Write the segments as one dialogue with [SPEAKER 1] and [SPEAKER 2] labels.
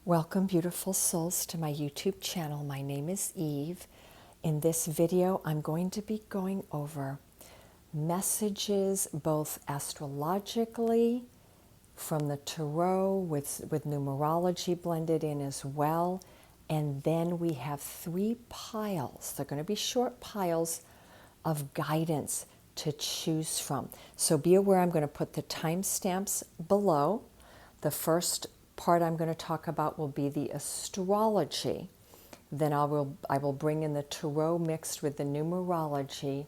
[SPEAKER 1] Welcome, beautiful souls, to my YouTube channel. My name is Eve. In this video, I'm going to be going over messages both astrologically from the tarot with numerology blended in as well. And then we have 3 piles. They're going to be short piles of guidance to choose from. So be aware I'm going to put the timestamps below. The first part I'm going to talk about will be the astrology. Then I will bring in the tarot mixed with the numerology.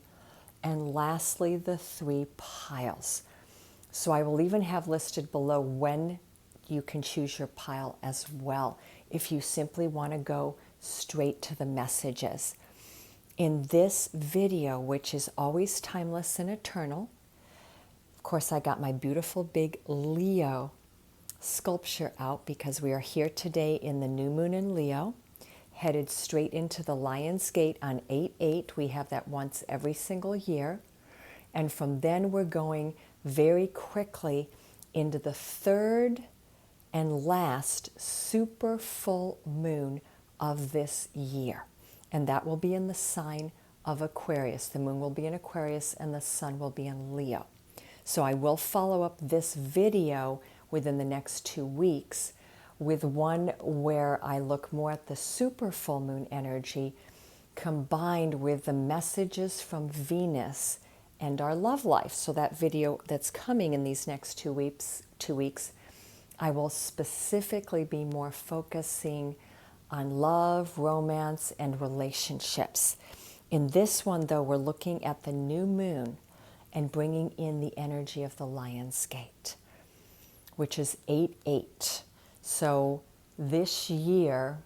[SPEAKER 1] And lastly, the 3 piles. So I will even have listed below when you can choose your pile as well, if you simply want to go straight to the messages. In this video, which is always timeless and eternal, of course, I got my beautiful big Leo sculpture out because we are here today in the new moon in Leo, headed straight into the Lion's Gate on 8/8. We have that once every single year. And from then we're going very quickly into the 3rd and last super full moon of this year. And that will be in the sign of Aquarius. The moon will be in Aquarius and the sun will be in Leo. So I will follow up this video within the next 2 weeks with one where I look more at the super full moon energy combined with the messages from Venus and our love life. So that video that's coming in these next 2 weeks, I will specifically be more focusing on love, romance, and relationships. In this one, though, we're looking at the new moon and bringing in the energy of the Lion's Gate, which is 8/8. So this year,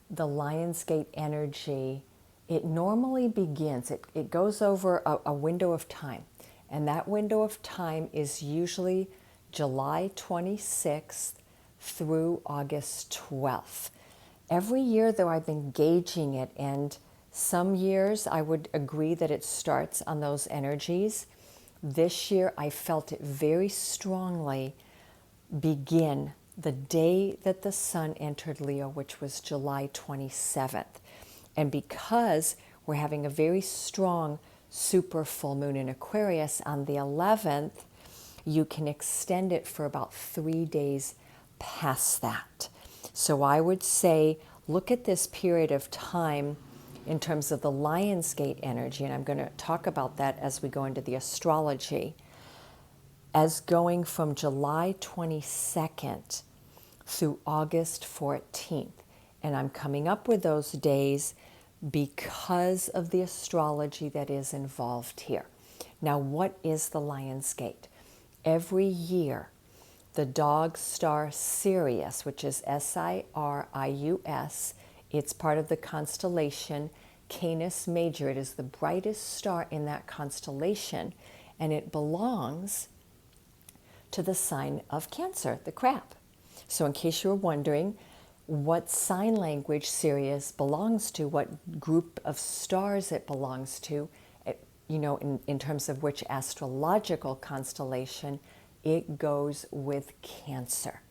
[SPEAKER 1] the Lion's Gate energy, it normally begins, it goes over a window of time. And that window of time is usually July 26th through August 12th. Every year, though, I've been gauging it, and some years I would agree that it starts on those energies. This year, I felt it very strongly begin the day that the sun entered Leo, which was July 27th. And because we're having a very strong super full moon in Aquarius on the 11th, you can extend it for about 3 days past that. So I would say, look at this period of time in terms of the Lion's Gate energy, and I'm going to talk about that as we go into the astrology, as going from July 22nd through August 14th. And I'm coming up with those days because of the astrology that is involved here. Now, what is the Lion's Gate? Every year, the dog star Sirius, which is Sirius, it's part of the constellation Canis Major. It is the brightest star in that constellation, and it belongs to the sign of Cancer, the crab. So in case you were wondering what sign language Sirius belongs to, what group of stars it belongs to, in terms of which astrological constellation, it goes with Cancer.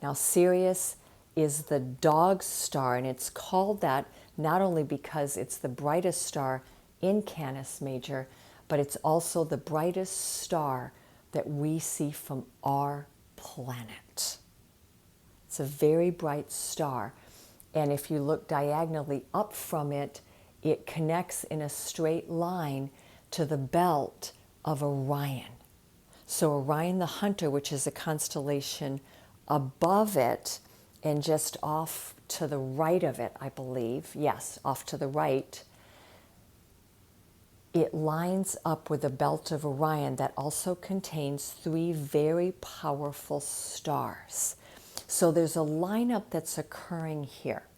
[SPEAKER 1] Now, Sirius is the dog star, and it's called that not only because it's the brightest star in Canis Major, but it's also the brightest star that we see from our planet. It's a very bright star, and if you look diagonally up from it, it connects in a straight line to the belt of Orion. So Orion the Hunter, which is a constellation above it and just off to the right of it, I believe, yes, off to the right, it lines up with the belt of Orion that also contains 3 very powerful stars. So there's a lineup that's occurring here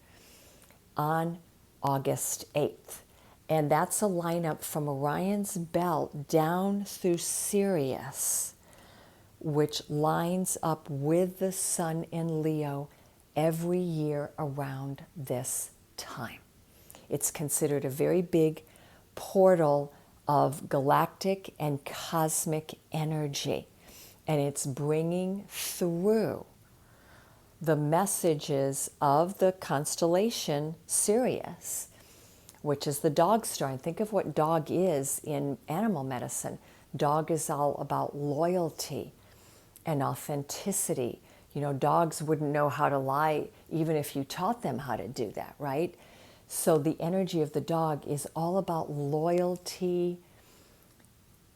[SPEAKER 1] on August 8th. And that's a lineup from Orion's belt down through Sirius, which lines up with the sun in Leo every year around this time. It's considered a very big portal of galactic and cosmic energy. And it's bringing through the messages of the constellation Sirius, which is the dog star. And think of what dog is in animal medicine. Dog is all about loyalty and authenticity. You know, dogs wouldn't know how to lie even if you taught them how to do that, right? So the energy of the dog is all about loyalty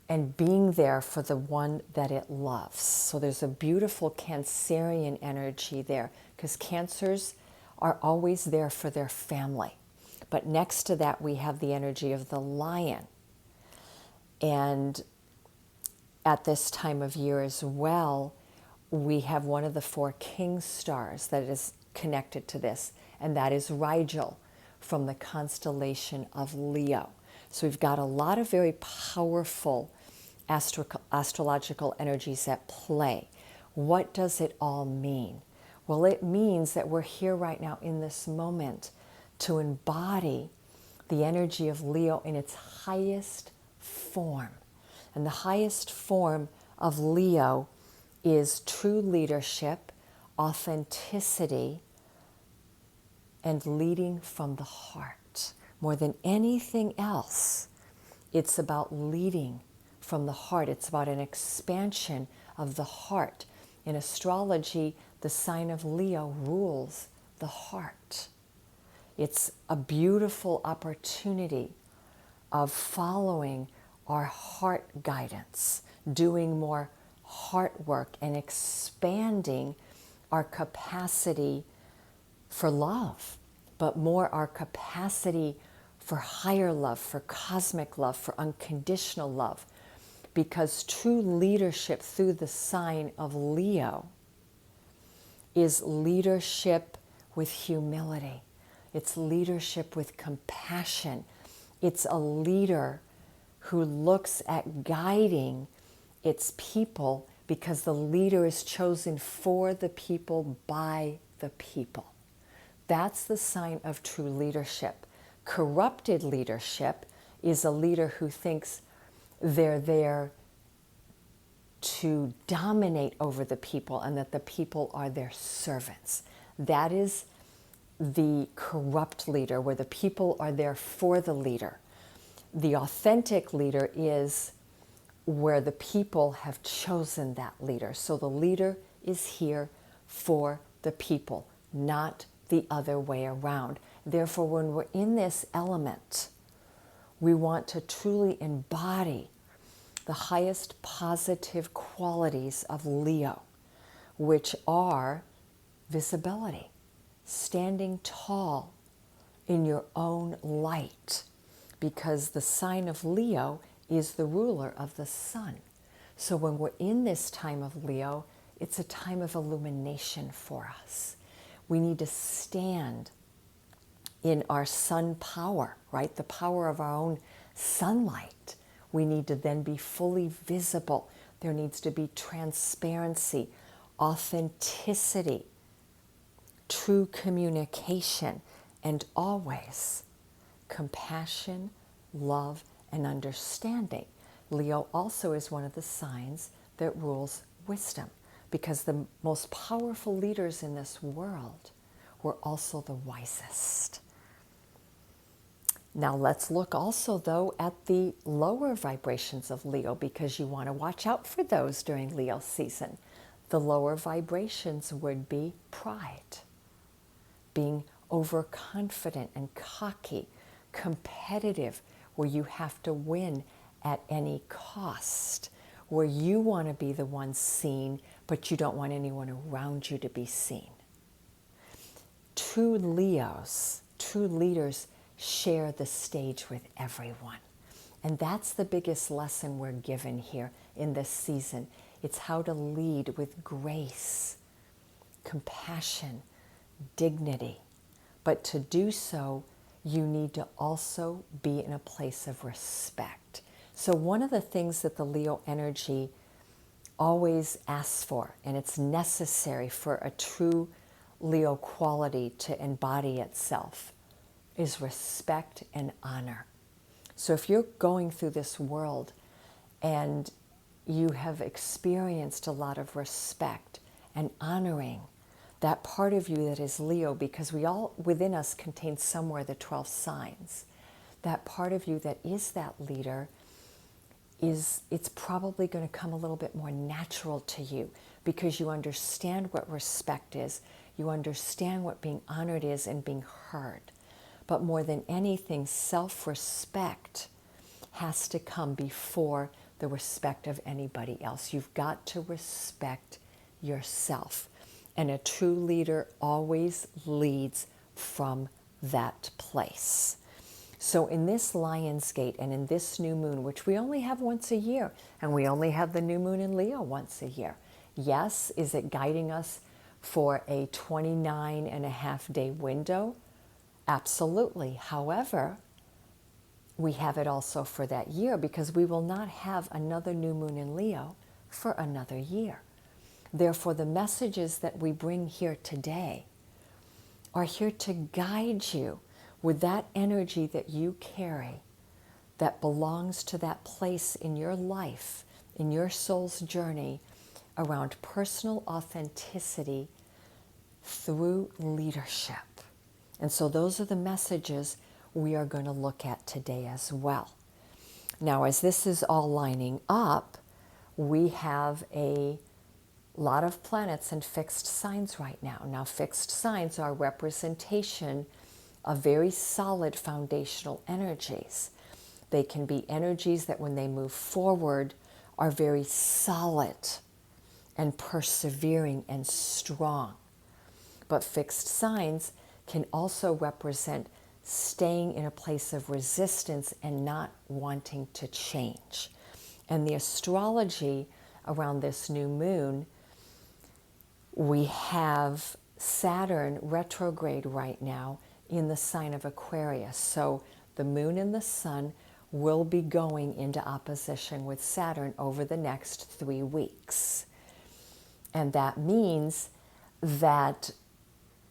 [SPEAKER 1] and being there for the one that it loves. So there's a beautiful Cancerian energy there, because Cancers are always there for their family. But next to that, we have the energy of the lion. And at this time of year as well, we have one of the 4 king stars that is connected to this, and that is Rigel from the constellation of Leo. So we've got a lot of very powerful astrological energies at play. What does it all mean? Well, it means that we're here right now in this moment to embody the energy of Leo in its highest form. And the highest form of Leo is true leadership, authenticity, and leading from the heart. More than anything else, it's about leading from the heart. It's about an expansion of the heart. In astrology, the sign of Leo rules the heart. It's a beautiful opportunity of following our heart guidance, doing more heart work, and expanding our capacity for love, but more our capacity for higher love, for cosmic love, for unconditional love. Because true leadership through the sign of Leo is leadership with humility. It's leadership with compassion. It's a leader who looks at guiding its people, because the leader is chosen for the people by the people. That's the sign of true leadership. Corrupted leadership is a leader who thinks they're there to dominate over the people and that the people are their servants. That is the corrupt leader, where the people are there for the leader. The authentic leader is where the people have chosen that leader. So the leader is here for the people, not the other way around. Therefore, when we're in this element, we want to truly embody the highest positive qualities of Leo, which are visibility, standing tall in your own light, because the sign of Leo is the ruler of the sun. So when we're in this time of Leo, it's a time of illumination for us. We need to stand in our sun power, right? The power of our own sunlight. We need to then be fully visible. There needs to be transparency, authenticity, true communication, and always compassion, love, and understanding. Leo also is one of the signs that rules wisdom, because the most powerful leaders in this world were also the wisest. Now let's look also, though, at the lower vibrations of Leo, because you want to watch out for those during Leo season. The lower vibrations would be pride, being overconfident and cocky, competitive, where you have to win at any cost, where you want to be the one seen, but you don't want anyone around you to be seen. True Leos, true leaders, share the stage with everyone. And that's the biggest lesson we're given here in this season. It's how to lead with grace, compassion, dignity. But to do so, you need to also be in a place of respect. So one of the things that the Leo energy always asks for, and it's necessary for a true Leo quality to embody itself, is respect and honor. So if you're going through this world and you have experienced a lot of respect and honoring, that part of you that is Leo, because we all within us contain somewhere the 12 signs. That part of you that is that leader it's probably going to come a little bit more natural to you because you understand what respect is. You understand what being honored is and being heard. But more than anything, self-respect has to come before the respect of anybody else. You've got to respect yourself. And a true leader always leads from that place. So in this Lion's Gate and in this new moon, which we only have once a year, and we only have the new moon in Leo once a year. Yes, is it guiding us for a 29.5-day window? Absolutely. However, we have it also for that year because we will not have another new moon in Leo for another year. Therefore, the messages that we bring here today are here to guide you with that energy that you carry that belongs to that place in your life, in your soul's journey around personal authenticity through leadership. And so those are the messages we are going to look at today as well. Now, as this is all lining up, we have a lot of planets in fixed signs right now. Now, fixed signs are representation of very solid foundational energies. They can be energies that when they move forward are very solid and persevering and strong. But fixed signs can also represent staying in a place of resistance and not wanting to change. And the astrology around this new moon, we have Saturn retrograde right now in the sign of Aquarius. So the moon and the sun will be going into opposition with Saturn over the next 3 weeks. And that means that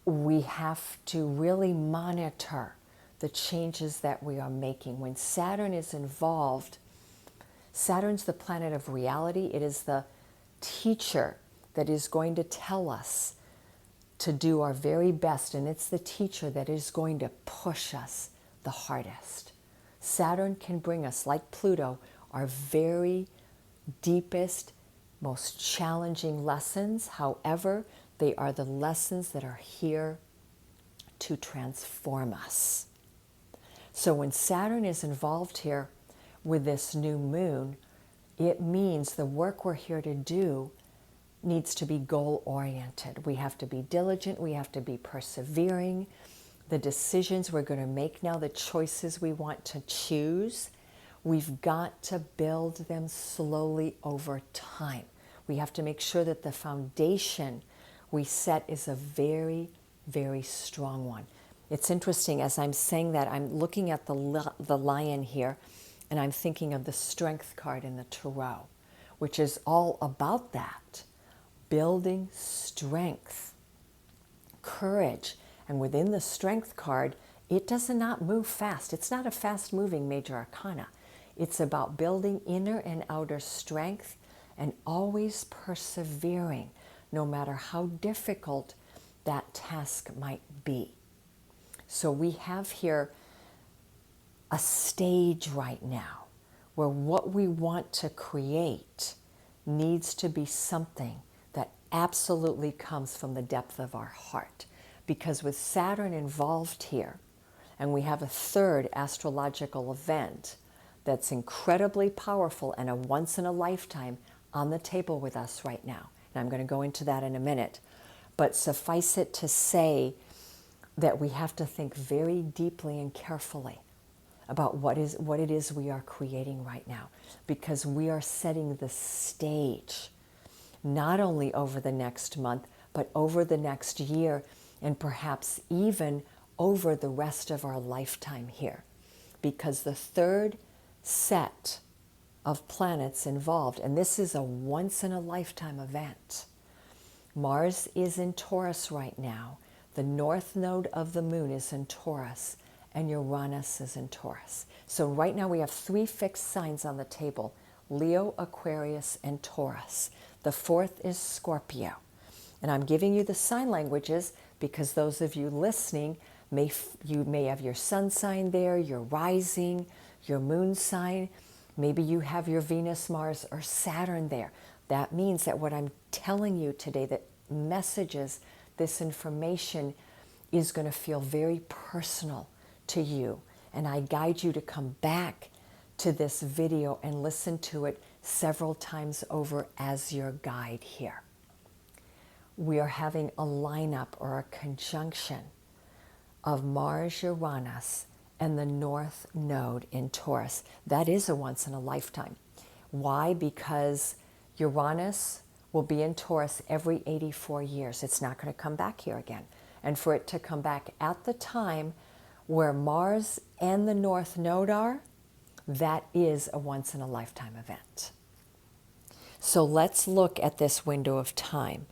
[SPEAKER 1] we have to really monitor the changes that we are making. When Saturn is involved, Saturn's the planet of reality. It is the teacher that is going to tell us to do our very best, and it's the teacher that is going to push us the hardest. Saturn can bring us, like Pluto, our very deepest, most challenging lessons. However, they are the lessons that are here to transform us. So when Saturn is involved here with this new moon, it means the work we're here to do needs to be goal-oriented. We have to be diligent. We have to be persevering. The decisions we're going to make now, the choices we want to choose, we've got to build them slowly over time. We have to make sure that the foundation we set is a very, very strong one. It's interesting, as I'm saying that, I'm looking at the lion here, and I'm thinking of the Strength card in the Tarot, which is all about that. Building strength, courage. And within the Strength card, it does not move fast. It's not a fast-moving major arcana. It's about building inner and outer strength and always persevering, no matter how difficult that task might be. So we have here a stage right now where what we want to create needs to be something that absolutely comes from the depth of our heart. Because with Saturn involved here, and we have a third astrological event that's incredibly powerful and a once-in-a-lifetime on the table with us right now. And I'm going to go into that in a minute. But suffice it to say that we have to think very deeply and carefully about what it is we are creating right now, because we are setting the stage not only over the next month, but over the next year, and perhaps even over the rest of our lifetime here. Because the third set of planets involved, and this is a once-in-a-lifetime event. Mars is in Taurus right now. The north node of the moon is in Taurus, and Uranus is in Taurus. So right now we have 3 fixed signs on the table: Leo, Aquarius, and Taurus. The fourth is Scorpio. And I'm giving you the sign languages because those of you listening, you may have your sun sign there, your rising, your moon sign. Maybe you have your Venus, Mars, or Saturn there. That means that what I'm telling you today, that messages, this information is going to feel very personal to you. And I guide you to come back to this video and listen to it several times over as your guide here. We are having a lineup or a conjunction of Mars, Uranus, and the North Node in Taurus. That is a once in a lifetime. Why? Because Uranus will be in Taurus every 84 years. It's not going to come back here again. And for it to come back at the time where Mars and the North Node are, that is a once in a lifetime event. So let's look at this window of time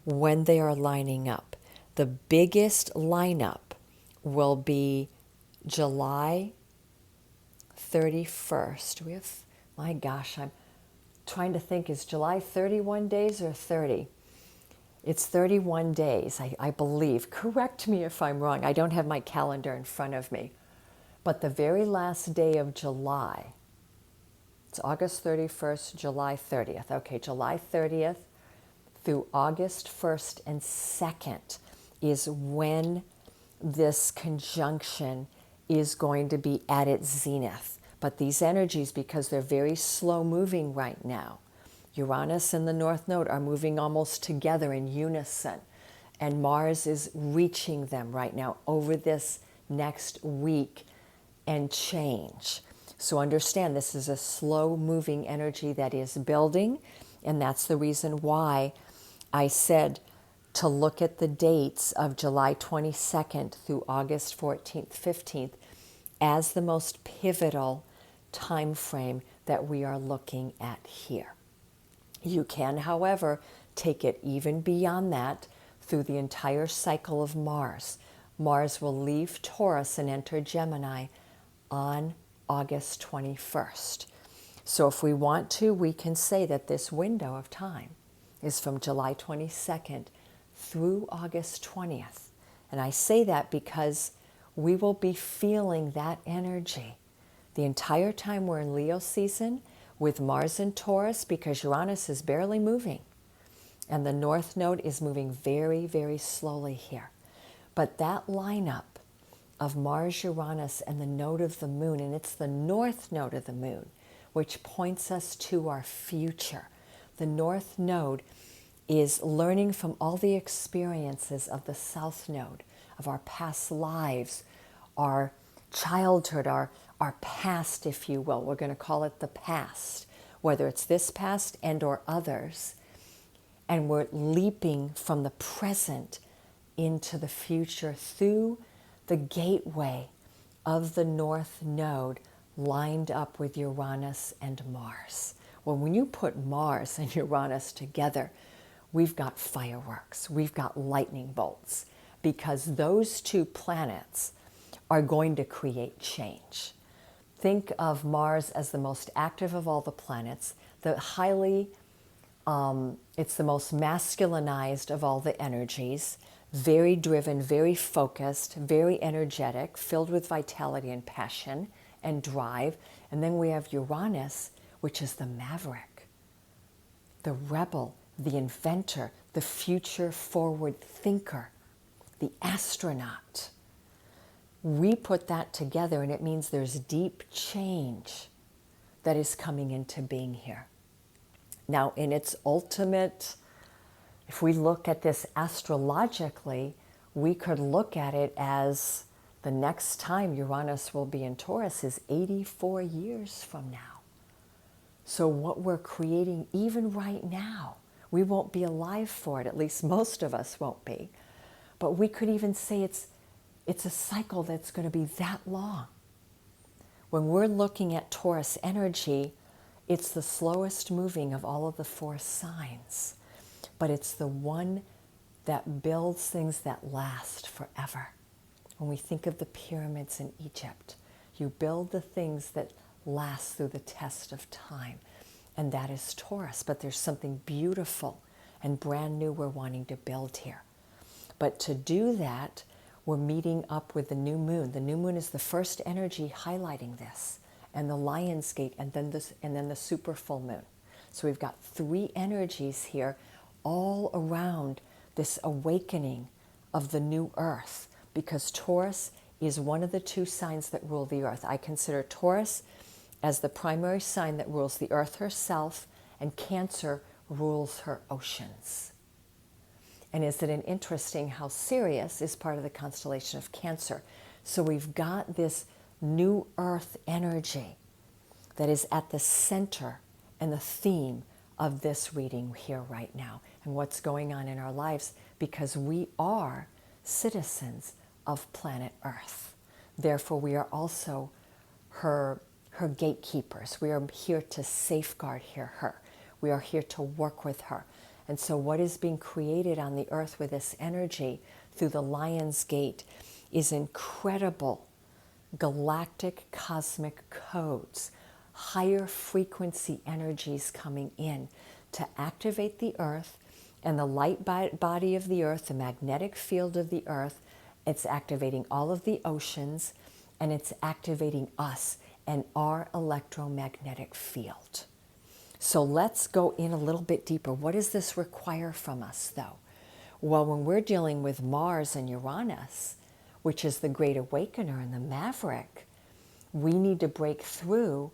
[SPEAKER 1] when they are lining up. The biggest lineup will be July 31st. We have, my gosh, I'm trying to think, is July 31 days or 30? It's 31 days, I believe. Correct me if I'm wrong. I don't have my calendar in front of me. But the very last day of July, it's August 31st, July 30th. Okay, July 30th through August 1st and 2nd is when this conjunction is going to be at its zenith. But these energies, because they're very slow moving right now, Uranus and the North Node are moving almost together in unison. And Mars is reaching them right now over this next week and change. So understand, this is a slow moving energy that is building. And that's the reason why I said to look at the dates of July 22nd through August 14th, 15th as the most pivotal time frame that we are looking at here. You can, however, take it even beyond that through the entire cycle of Mars. Mars will leave Taurus and enter Gemini on August 21st. So if we want to, we can say that this window of time is from July 22nd through August 20th. And I say that because we will be feeling that energy the entire time we're in Leo season with Mars and Taurus, because Uranus is barely moving and the North Node is moving very, very slowly here. But that lineup of Mars, Uranus, and the node of the moon, and it's the North Node of the moon, which points us to our future. The North Node is learning from all the experiences of the South Node, of our past lives, our childhood, our past, if you will. We're going to call it the past, whether it's this past and or others. And we're leaping from the present into the future through the gateway of the North Node lined up with Uranus and Mars. Well, when you put Mars and Uranus together, we've got fireworks, we've got lightning bolts, because those two planets are going to create change. Think of Mars as the most active of all the planets, it's the most masculinized of all the energies, very driven, very focused, very energetic, filled with vitality and passion and drive. And then we have Uranus, which is the maverick, the rebel, the inventor, the future forward thinker, the astronaut. We put that together and it means there's deep change that is coming into being here. Now, in its ultimate, if we look at this astrologically, we could look at it as the next time Uranus will be in Taurus is 84 years from now. So what we're creating even right now, we won't be alive for it, at least most of us won't be. But we could even say it's a cycle that's going to be that long. When we're looking at Taurus energy, it's the slowest moving of all of the four signs, but it's the one that builds things that last forever. When we think of the pyramids in Egypt, you build the things that last through the test of time, and that is Taurus. But there's something beautiful and brand new we're wanting to build here. But to do that, we're meeting up with the new moon. The new moon is the first energy highlighting this, and the Lion's Gate, and then the super full moon. So we've got 3 energies here all around this awakening of the new earth, because Taurus is one of the 2 signs that rule the earth. I consider Taurus as the primary sign that rules the earth herself, and Cancer rules her oceans. And isn't it interesting how Sirius is part of the constellation of Cancer? So we've got this new earth energy that is at the center and the theme of this reading here right now, and what's going on in our lives, because we are citizens of planet Earth. Therefore, we are also her gatekeepers. We are here to safeguard her. We are here to work with her. And so what is being created on the earth with this energy through the Lion's Gate is incredible galactic cosmic codes, higher frequency energies coming in to activate the earth and the light body of the earth, the magnetic field of the earth. It's activating all of the oceans, and it's activating us and our electromagnetic field. So let's go in a little bit deeper. What does this require from us, though? Well, when we're dealing with Mars and Uranus, which is the great awakener and the maverick, we need to break through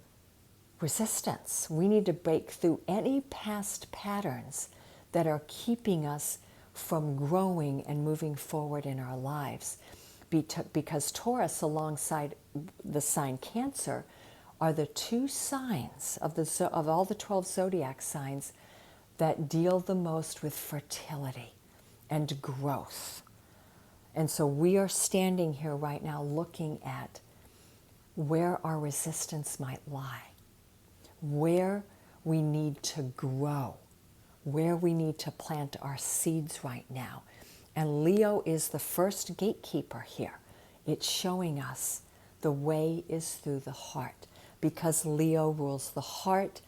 [SPEAKER 1] resistance. We need to break through any past patterns that are keeping us from growing and moving forward in our lives. Because Taurus, alongside the sign Cancer, are the 2 signs of all the 12 zodiac signs that deal the most with fertility and growth. And so we are standing here right now looking at where our resistance might lie, where we need to grow, where we need to plant our seeds right now. And Leo is the first gatekeeper here. It's showing us the way is through the heart. Because Leo rules the heart,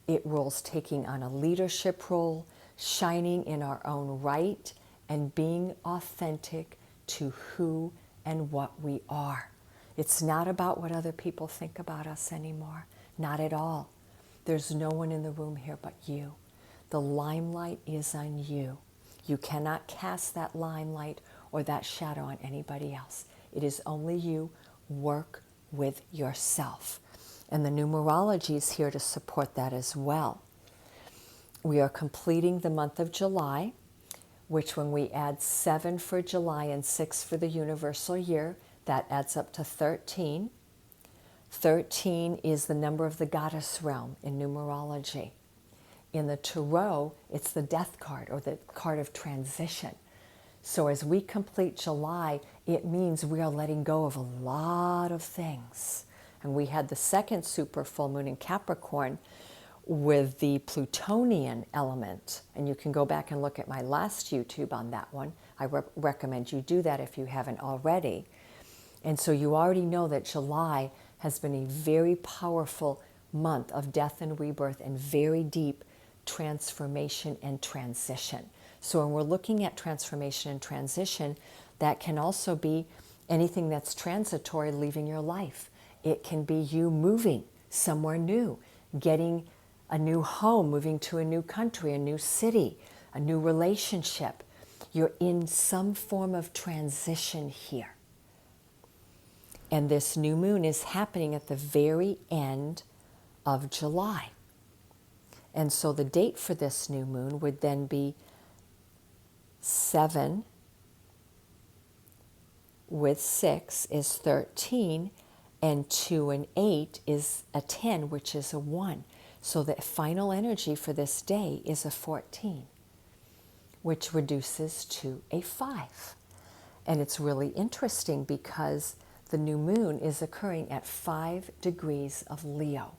[SPEAKER 1] it rules taking on a leadership role, shining in our own right, and being authentic to who and what we are. It's not about what other people think about us anymore. Not at all. There's no one in the room here but you. The limelight is on you. You cannot cast that limelight or that shadow on anybody else. It is only you. Work with yourself. And the numerology is here to support that as well. We are completing the month of July, which when we add 7 for July and 6 for the universal year, that adds up to 13. 13 is the number of the goddess realm in numerology. In the tarot, it's the death card, or the card of transition. So as we complete July, it means we are letting go of a lot of things. And we had the second super full moon in Capricorn with the Plutonian element. And you can go back and look at my last YouTube on that one. I recommend you do that if you haven't already. And so you already know that July has been a very powerful month of death and rebirth and very deep transformation and transition. So when we're looking at transformation and transition, that can also be anything that's transitory leaving your life. It can be you moving somewhere new, getting a new home, moving to a new country, a new city, a new relationship. You're in some form of transition here. And this new moon is happening at the very end of July. And so the date for this new moon would then be 7 with 6 is 13, and 2 and 8 is a 10, which is a 1. So the final energy for this day is a 14, which reduces to a 5. And it's really interesting because the new moon is occurring at 5 degrees of Leo.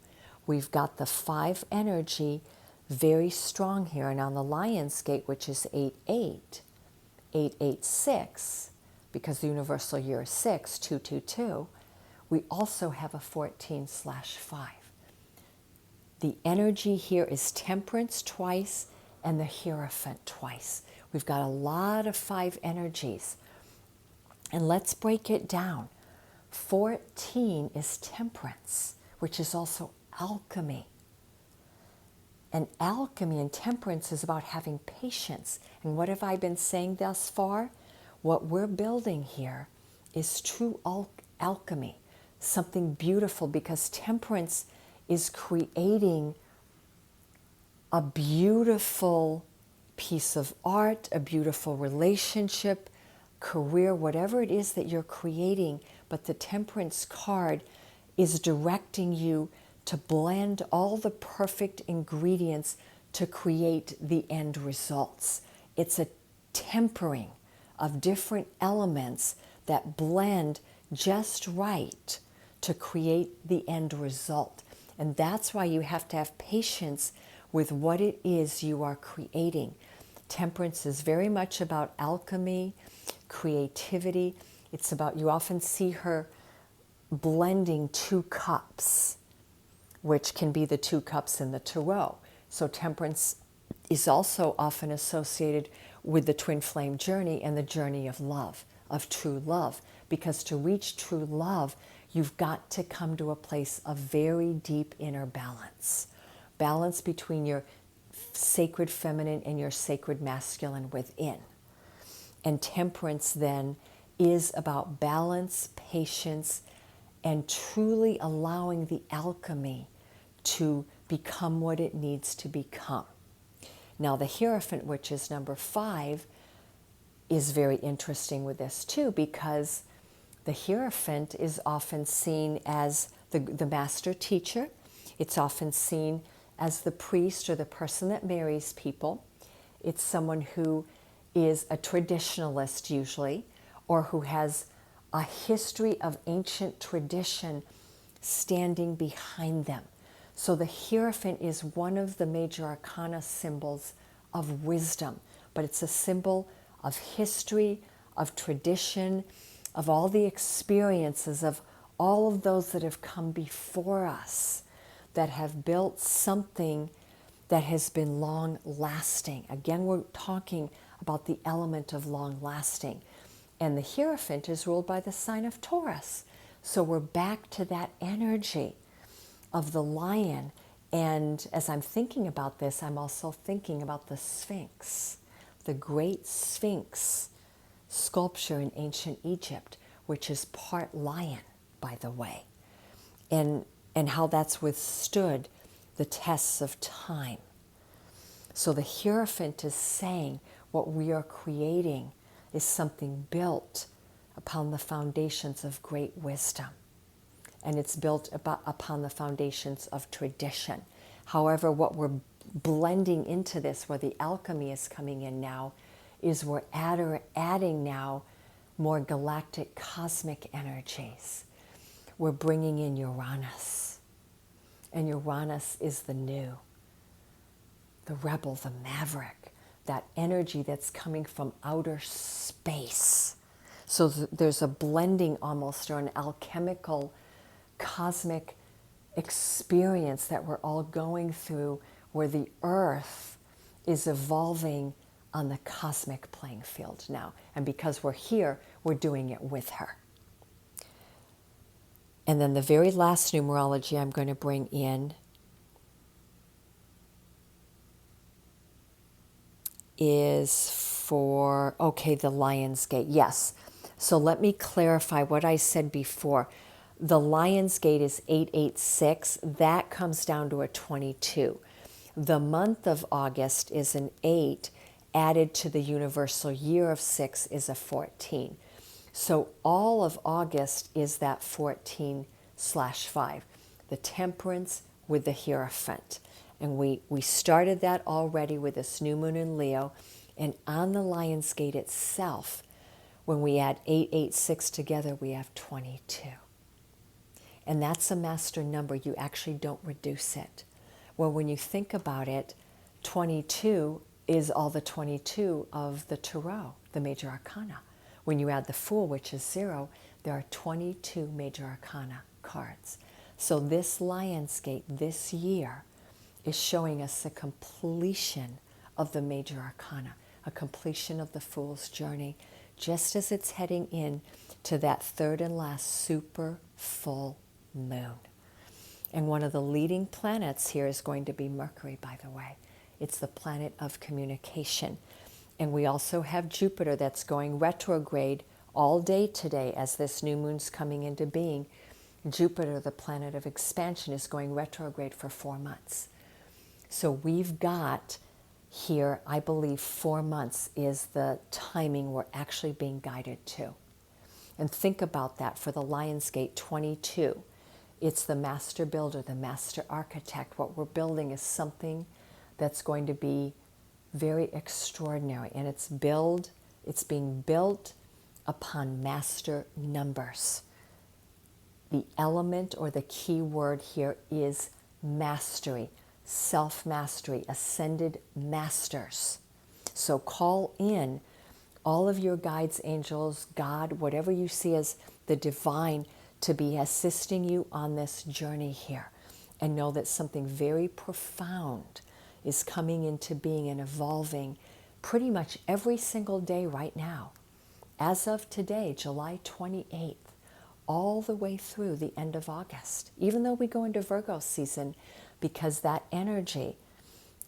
[SPEAKER 1] We've got the 5 energy very strong here. And on the Lion's Gate, which is 8-8, 8-8-6, because the universal year is 6, 2-2-2, we also have a 14/5. The energy here is temperance twice and the Hierophant twice. We've got a lot of 5 energies. And let's break it down. 14 is temperance, which is also alchemy. And alchemy and temperance is about having patience. And what have I been saying thus far? What we're building here is true alchemy, something beautiful, because temperance is creating a beautiful piece of art, a beautiful relationship, career, whatever it is that you're creating. But the temperance card is directing you to blend all the perfect ingredients to create the end results. It's a tempering of different elements that blend just right to create the end result. And that's why you have to have patience with what it is you are creating. Temperance is very much about alchemy, creativity. It's about, you often see her blending 2 cups, which can be the 2 cups in the tarot. So temperance is also often associated with the twin flame journey and the journey of love, of true love. Because to reach true love, you've got to come to a place of very deep inner balance. Balance between your sacred feminine and your sacred masculine within. And temperance then is about balance, patience, and truly allowing the alchemy to become what it needs to become. Now the Hierophant, which is number 5, is very interesting with this too, because the Hierophant is often seen as the master teacher. It's often seen as the priest or the person that marries people. It's someone who is a traditionalist usually, or who has a history of ancient tradition standing behind them. So the Hierophant is one of the major arcana symbols of wisdom, but it's a symbol of history, of tradition, of all the experiences of all of those that have come before us, that have built something that has been long lasting. Again, we're talking about the element of long lasting. And the Hierophant is ruled by the sign of Taurus. So we're back to that energy of the lion. And as I'm thinking about this, I'm also thinking about the Sphinx, the great Sphinx sculpture in ancient Egypt, which is part lion, by the way, and how that's withstood the tests of time. So the Hierophant is saying what we are creating is something built upon the foundations of great wisdom. And it's built upon the foundations of tradition. However, what we're blending into this, where the alchemy is coming in now, is we're adding now more galactic cosmic energies. We're bringing in Uranus. And Uranus is the new, the rebel, the maverick, that energy that's coming from outer space. So there's a blending almost, or an alchemical cosmic experience that we're all going through, where the earth is evolving on the cosmic playing field now. And because we're here, we're doing it with her. And then the very last numerology I'm going to bring in is for, okay, the Lion's Gate. Yes. So let me clarify what I said before. The Lion's Gate is 886. That comes down to a 22. The month of August is an 8. Added to the universal year of 6 is a 14. So all of August is that 14/5. The Temperance with the Hierophant. And we started that already with this new moon in Leo. And on the Lion's Gate itself, when we add 886 together, we have 22. And that's a master number. You actually don't reduce it. Well, when you think about it, 22 is all the 22 of the tarot, the major arcana. When you add the Fool, which is 0, there are 22 major arcana cards. So this Lion's Gate this year is showing us the completion of the major arcana, a completion of the Fool's journey, just as it's heading in to that third and last super full moon. And one of the leading planets here is going to be Mercury, by the way. It's the planet of communication. And we also have Jupiter that's going retrograde all day today as this new moon's coming into being. Jupiter, the planet of expansion, is going retrograde for 4 months. So we've got here, I believe 4 months is the timing we're actually being guided to. And think about that for the Lionsgate 22. It's the master builder, the master architect. What we're building is something that's going to be very extraordinary. And it's being built upon master numbers. The element or the key word here is mastery, self-mastery, ascended masters. So call in all of your guides, angels, God, whatever you see as the divine, to be assisting you on this journey here. And know that something very profound is coming into being and evolving pretty much every single day right now. As of today, July 28th, all the way through the end of August, even though we go into Virgo season, because that energy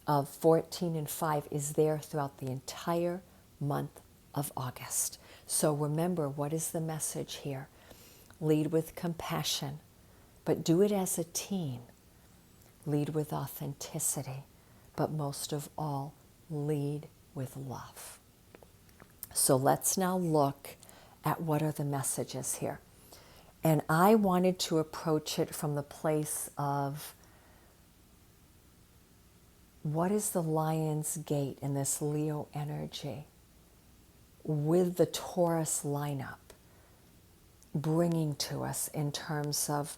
[SPEAKER 1] of 14 and 5 is there throughout the entire month of August. So remember, what is the message here? Lead with compassion, but do it as a team. Lead with authenticity, but most of all, lead with love. So let's now look at what are the messages here. And I wanted to approach it from the place of what is the Lion's Gate in this Leo energy with the Taurus lineup bringing to us in terms of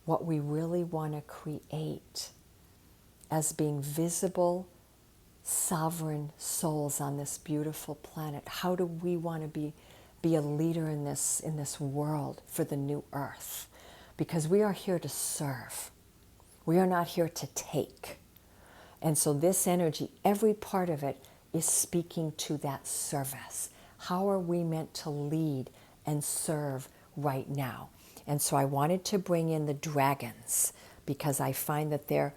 [SPEAKER 1] what we really want to create as being visible, sovereign souls on this beautiful planet. How do we want to be a leader in this world for the new earth? Because we are here to serve. We are not here to take. And so this energy, every part of it is speaking to that service. How are we meant to lead and serve right now? And so I wanted to bring in the dragons because I find that their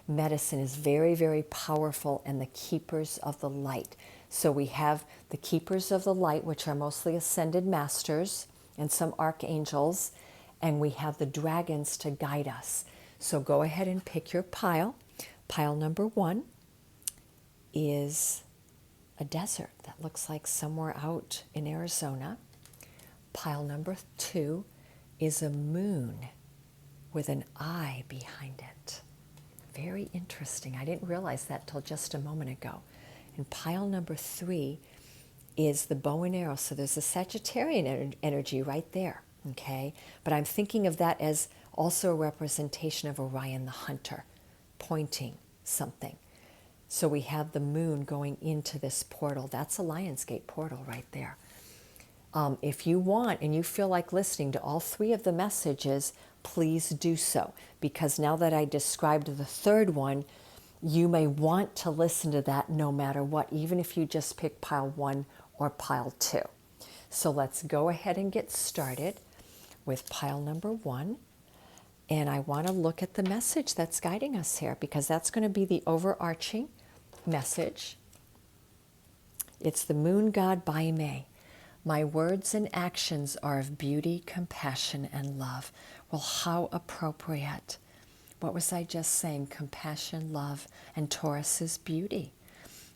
[SPEAKER 1] medicine is very, very powerful, and the keepers of the light. So we have the keepers of the light, which are mostly ascended masters and some archangels, and we have the dragons to guide us. So go ahead and pick your pile. Pile number 1 is a desert that looks like somewhere out in Arizona. Pile number 2 is a moon with an eye behind it. Very interesting. I didn't realize that till just a moment ago. And pile number 3 is the bow and arrow. So there's a Sagittarian energy right there, okay? But I'm thinking of that as also a representation of Orion the hunter, pointing something. So we have the moon going into this portal. That's a Lionsgate portal right there. If you want and you feel like listening to all 3 of the messages, please do so. Because now that I described the third one, you may want to listen to that no matter what, even if you just pick pile 1 or pile 2. So let's go ahead and get started with pile number 1. And I want to look at the message that's guiding us here, because that's going to be the overarching message. It's the moon god by May. My words and actions are of beauty, compassion, and love. Well, how appropriate. What was I just saying? Compassion, love, and Taurus is beauty.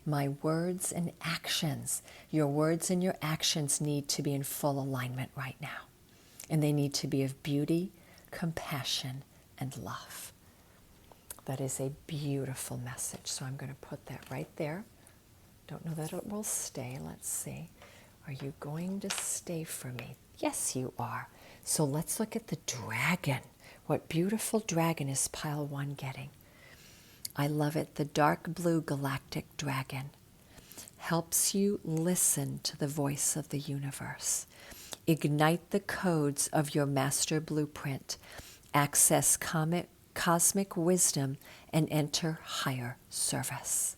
[SPEAKER 1] My words and actions. Your words and your actions need to be in full alignment right now. And they need to be of beauty, compassion, and love. That is a beautiful message. So I'm going to put that right there. Don't know that it will stay. Let's see. Are you going to stay for me? Yes, you are. So let's look at the dragon. What beautiful dragon is pile 1 getting? I love it. The dark blue galactic dragon helps you listen to the voice of the universe. Ignite the codes of your master blueprint. Access cosmic wisdom and enter higher service.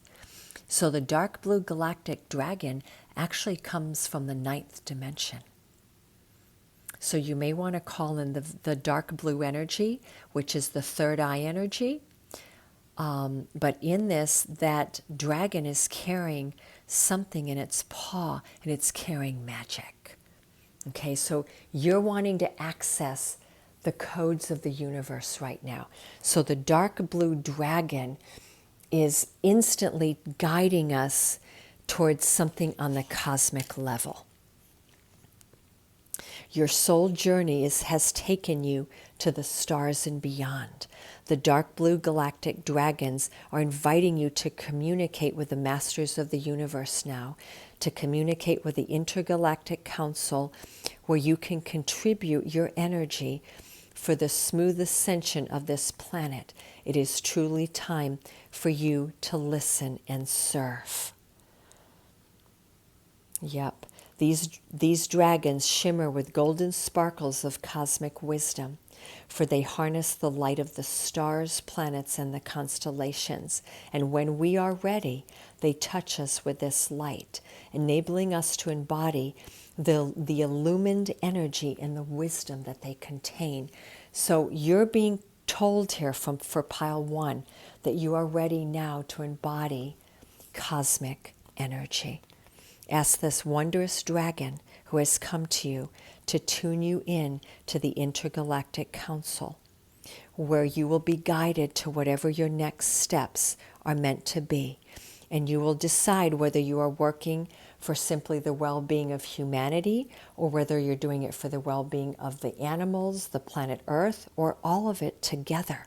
[SPEAKER 1] So the dark blue galactic dragon actually comes from the ninth dimension. So you may want to call in the dark blue energy, which is the third eye energy. But in this, that dragon is carrying something in its paw, and it's carrying magic. Okay, so you're wanting to access the codes of the universe right now. So the dark blue dragon is instantly guiding us towards something on the cosmic level. Your soul journey has taken you to the stars and beyond. The dark blue galactic dragons are inviting you to communicate with the masters of the universe now, to communicate with the intergalactic council, where you can contribute your energy for the smooth ascension of this planet. It is truly time for you to listen and serve. Yep. These dragons shimmer with golden sparkles of cosmic wisdom, for they harness the light of the stars, planets, and the constellations. And when we are ready, they touch us with this light, enabling us to embody the illumined energy and the wisdom that they contain. So you're being told here for pile 1 that you are ready now to embody cosmic energy. Ask this wondrous dragon who has come to you to tune you in to the intergalactic council, where you will be guided to whatever your next steps are meant to be. And you will decide whether you are working for simply the well-being of humanity, or whether you're doing it for the well-being of the animals, the planet Earth, or all of it together.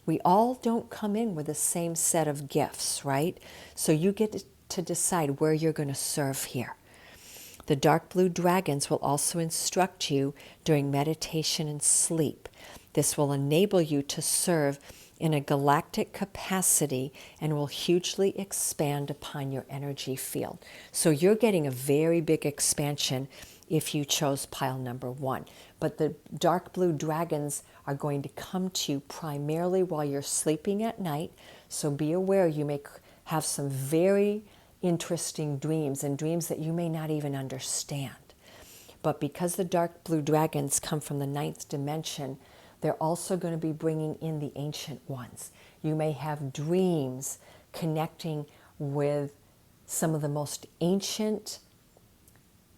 [SPEAKER 1] We all don't come in with the same set of gifts, right? So you get to decide where you're going to serve here. The dark blue dragons will also instruct you during meditation and sleep. This will enable you to serve in a galactic capacity and will hugely expand upon your energy field. So you're getting a very big expansion if you chose pile number 1. But the dark blue dragons are going to come to you primarily while you're sleeping at night. So be aware you may have some very interesting dreams, and dreams that you may not even understand. But because the dark blue dragons come from the ninth dimension, they're also going to be bringing in the ancient ones. You may have dreams connecting with some of the most ancient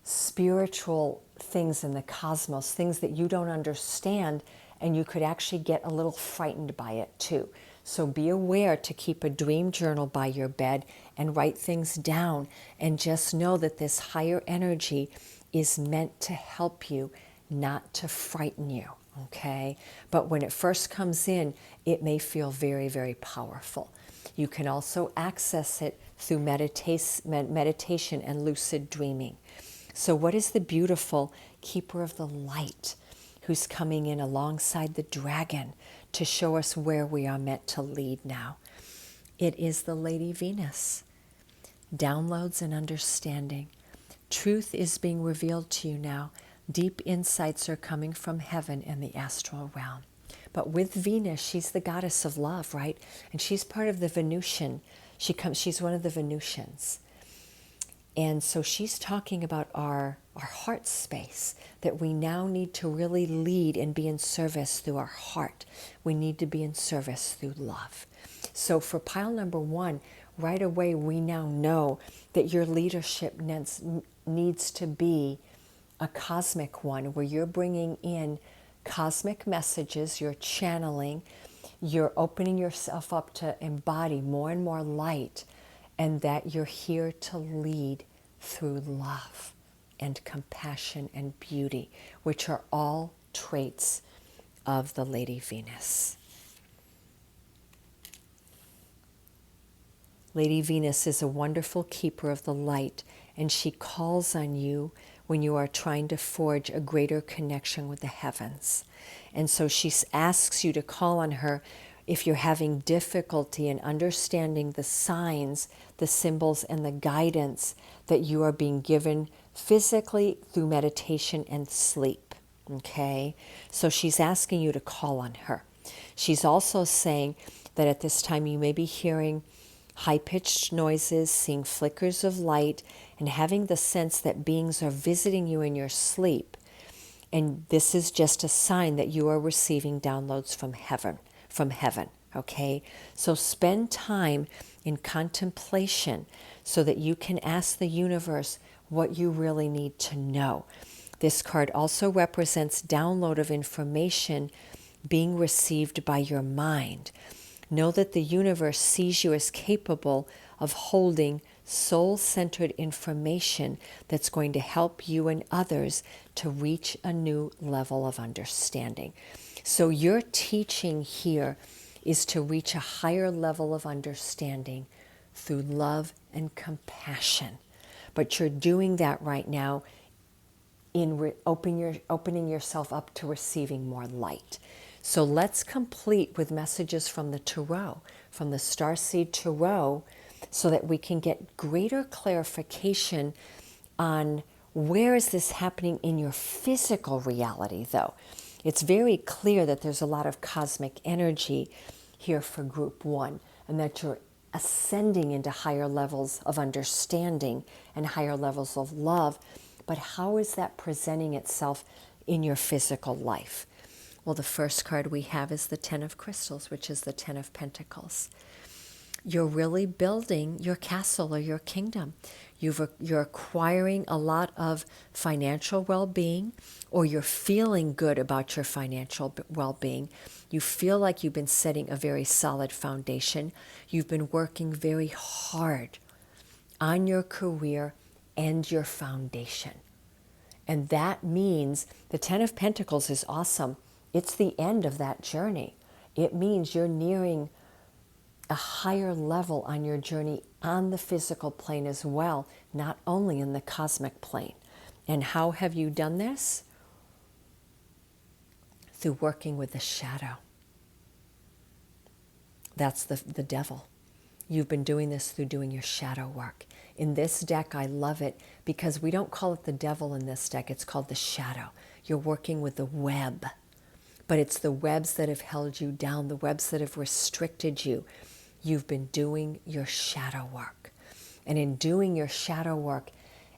[SPEAKER 1] spiritual things in the cosmos, things that you don't understand, and you could actually get a little frightened by it too. So be aware to keep a dream journal by your bed and write things down, and just know that this higher energy is meant to help you, not to frighten you, okay? But when it first comes in, it may feel very, very powerful. You can also access it through meditation and lucid dreaming. So what is the beautiful keeper of the light who's coming in alongside the dragon to show us where we are meant to lead now? It is the Lady Venus. Downloads and understanding. Truth is being revealed to you now. Deep insights are coming from heaven and the astral realm. But with Venus, she's the goddess of love, right? And she's part of the Venusian. She's one of the Venusians. And so she's talking about our heart space, that we now need to really lead and be in service through our heart. We need to be in service through love. So for pile number 1, right away we now know that your leadership needs to be a cosmic one, where you're bringing in cosmic messages, you're channeling, you're opening yourself up to embody more and more light, and that you're here to lead through love and compassion and beauty, which are all traits of the Lady Venus. Lady Venus is a wonderful keeper of the light, and she calls on you when you are trying to forge a greater connection with the heavens. And so she asks you to call on her if you're having difficulty in understanding the signs, the symbols, and the guidance that you are being given physically through meditation and sleep. Okay? So she's asking you to call on her. She's also saying that at this time you may be hearing high-pitched noises, seeing flickers of light, and having the sense that beings are visiting you in your sleep. And this is just a sign that you are receiving downloads from heaven, okay? So spend time in contemplation so that you can ask the universe what you really need to know. This card also represents download of information being received by your mind. Know that the universe sees you as capable of holding soul-centered information that's going to help you and others to reach a new level of understanding. So your teaching here is to reach a higher level of understanding through love and compassion. But you're doing that right now in opening yourself up to receiving more light. So let's complete with messages from the Tarot, from the Starseed Tarot, so that we can get greater clarification on where is this happening in your physical reality, though. It's very clear that there's a lot of cosmic energy here for group one, and that you're ascending into higher levels of understanding and higher levels of love. But how is that presenting itself in your physical life? Well, the first card we have is the Ten of Crystals, which is the Ten of Pentacles. You're really building your castle or your kingdom. You're acquiring a lot of financial well-being, or you're feeling good about your financial well-being. You feel like you've been setting a very solid foundation. You've been working very hard on your career and your foundation. And that means the Ten of Pentacles is awesome. It's the end of that journey. It means you're nearing a higher level on your journey on the physical plane as well, not only in the cosmic plane. And how have you done this? Through working with the shadow. That's the devil. You've been doing this through doing your shadow work. In this deck, I love it because we don't call it the devil in this deck. It's called the shadow. You're working with the web. But it's the webs that have held you down, the webs that have restricted you. You've been doing your shadow work. And in doing your shadow work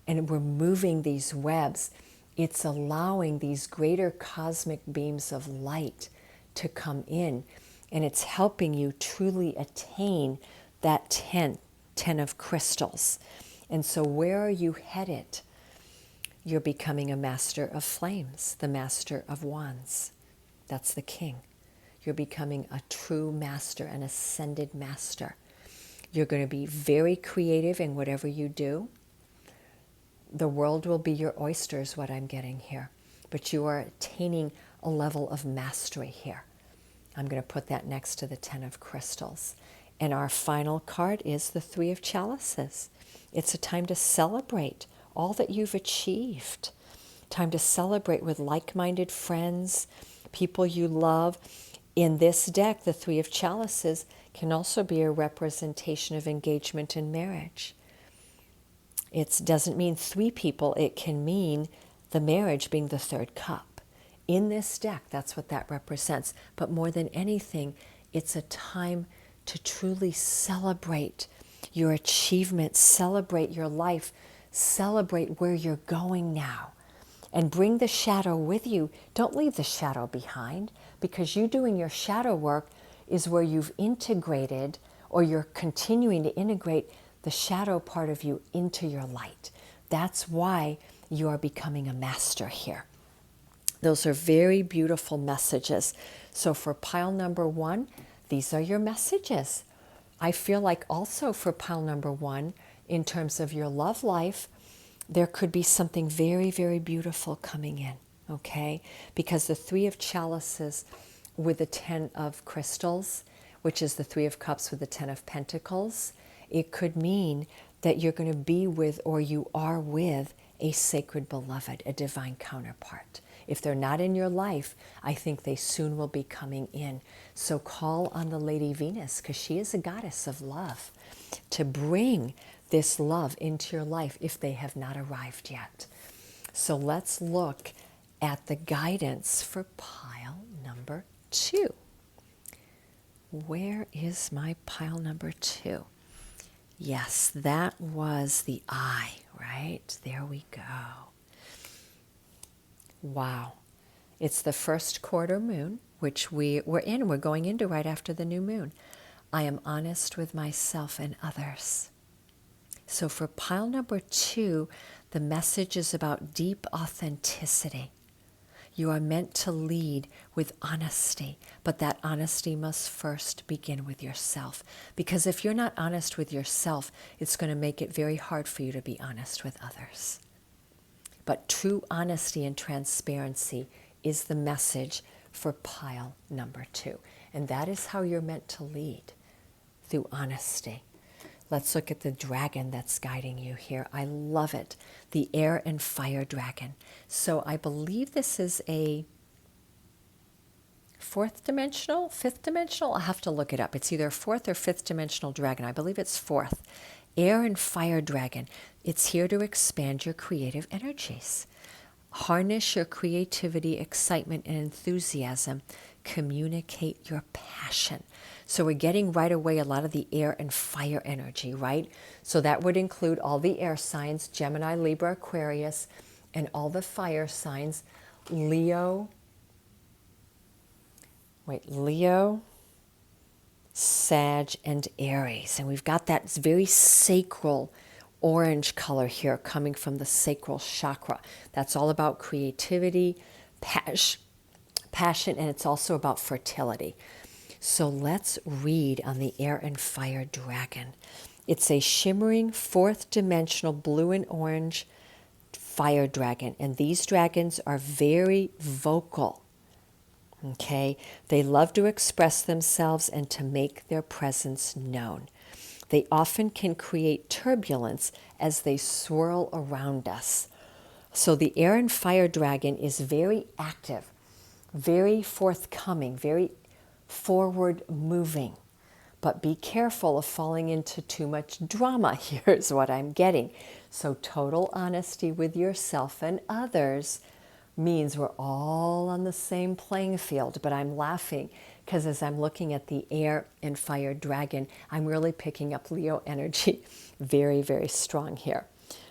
[SPEAKER 1] and removing these webs, it's allowing these greater cosmic beams of light to come in. And it's helping you truly attain that 10 of crystals. And so where are you headed? You're becoming a master of flames, the master of wands. That's the king. You're becoming a true master, an ascended master. You're going to be very creative in whatever you do. The world will be your oyster is what I'm getting here. But you are attaining a level of mastery here. I'm going to put that next to the 10 of crystals. And our final card is the 3 of chalices. It's a time to celebrate all that you've achieved. Time to celebrate with like-minded friends, people you love. In this deck, the 3 of chalices can also be a representation of engagement and marriage. It doesn't mean 3 people. It can mean the marriage being the 3rd cup. In this deck, that's what that represents. But more than anything, it's a time to truly celebrate your achievements, celebrate your life, celebrate where you're going now. And bring the shadow with you. Don't leave the shadow behind, because you doing your shadow work is where you've integrated, or you're continuing to integrate the shadow part of you into your light. That's why you are becoming a master here. Those are very beautiful messages. So for pile number 1, these are your messages. I feel like also for pile number 1, in terms of your love life, there could be something very, very beautiful coming in, okay? Because the 3 of chalices with the 10 of crystals, which is the 3 of cups with the 10 of pentacles, it could mean that you're going to be with, or you are with, a sacred beloved, a divine counterpart. If they're not in your life, I think they soon will be coming in. So call on the Lady Venus, because she is a goddess of love, to bring this love into your life if they have not arrived yet. So let's look at the guidance for pile number 2. Where is my pile number 2? Yes, that was the eye, right? There we go. Wow. It's the first quarter moon, which we're going into right after the new moon. I am honest with myself and others. So for pile number 2, the message is about deep authenticity. You are meant to lead with honesty, but that honesty must first begin with yourself. Because if you're not honest with yourself, it's going to make it very hard for you to be honest with others. But true honesty and transparency is the message for pile number 2. And that is how you're meant to lead, through honesty. Let's look at the dragon that's guiding you here. I love it. The air and fire dragon. So I believe this is a fifth dimensional. I'll have to look it up. It's either a fourth or fifth dimensional dragon. I believe it's fourth. Air and fire dragon. It's here to expand your creative energies. Harness your creativity, excitement, and enthusiasm. Communicate your passion. So we're getting right away a lot of the air and fire energy, right? So that would include all the air signs, Gemini, Libra, Aquarius, and all the fire signs, Leo, Sag, and Aries. And we've got that very sacral orange color here coming from the sacral chakra. That's all about creativity, passion, and it's also about fertility. So let's read on the air and fire dragon. It's a shimmering fourth dimensional blue and orange fire dragon. And these dragons are very vocal. Okay? They love to express themselves and to make their presence known. They often can create turbulence as they swirl around us. So the air and fire dragon is very active, very forthcoming, very forward moving. But be careful of falling into too much drama. Here's what I'm getting. So total honesty with yourself and others means we're all on the same playing field. But I'm laughing because as I'm looking at the air and fire dragon, I'm really picking up Leo energy very, very strong here.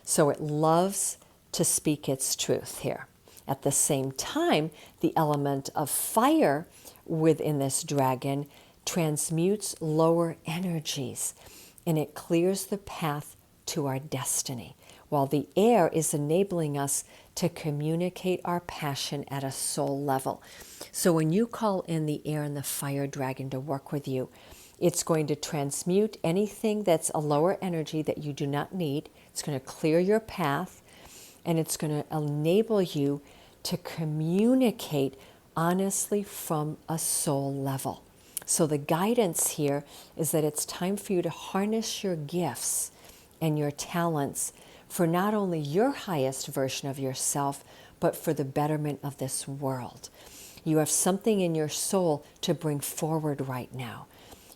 [SPEAKER 1] So it loves to speak its truth here. At the same time, the element of fire within this dragon transmutes lower energies, and it clears the path to our destiny, while the air is enabling us to communicate our passion at a soul level. So when you call in the air and the fire dragon to work with you, it's going to transmute anything that's a lower energy that you do not need. It's going to clear your path, and it's going to enable you to communicate honestly from a soul level. So the guidance here is that it's time for you to harness your gifts and your talents for not only your highest version of yourself, but for the betterment of this world. You have something in your soul to bring forward right now.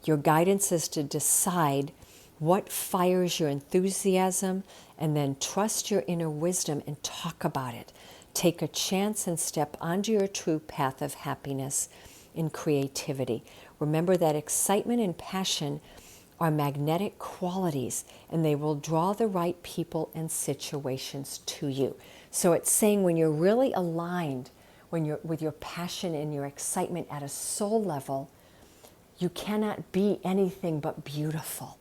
[SPEAKER 1] Your guidance is to decide what fires your enthusiasm, and then trust your inner wisdom and talk about it. Take a chance and step onto your true path of happiness and creativity. Remember that excitement and passion are magnetic qualities, and they will draw the right people and situations to you. So it's saying when you're really aligned, when you're with your passion and your excitement at a soul level, you cannot be anything but beautiful.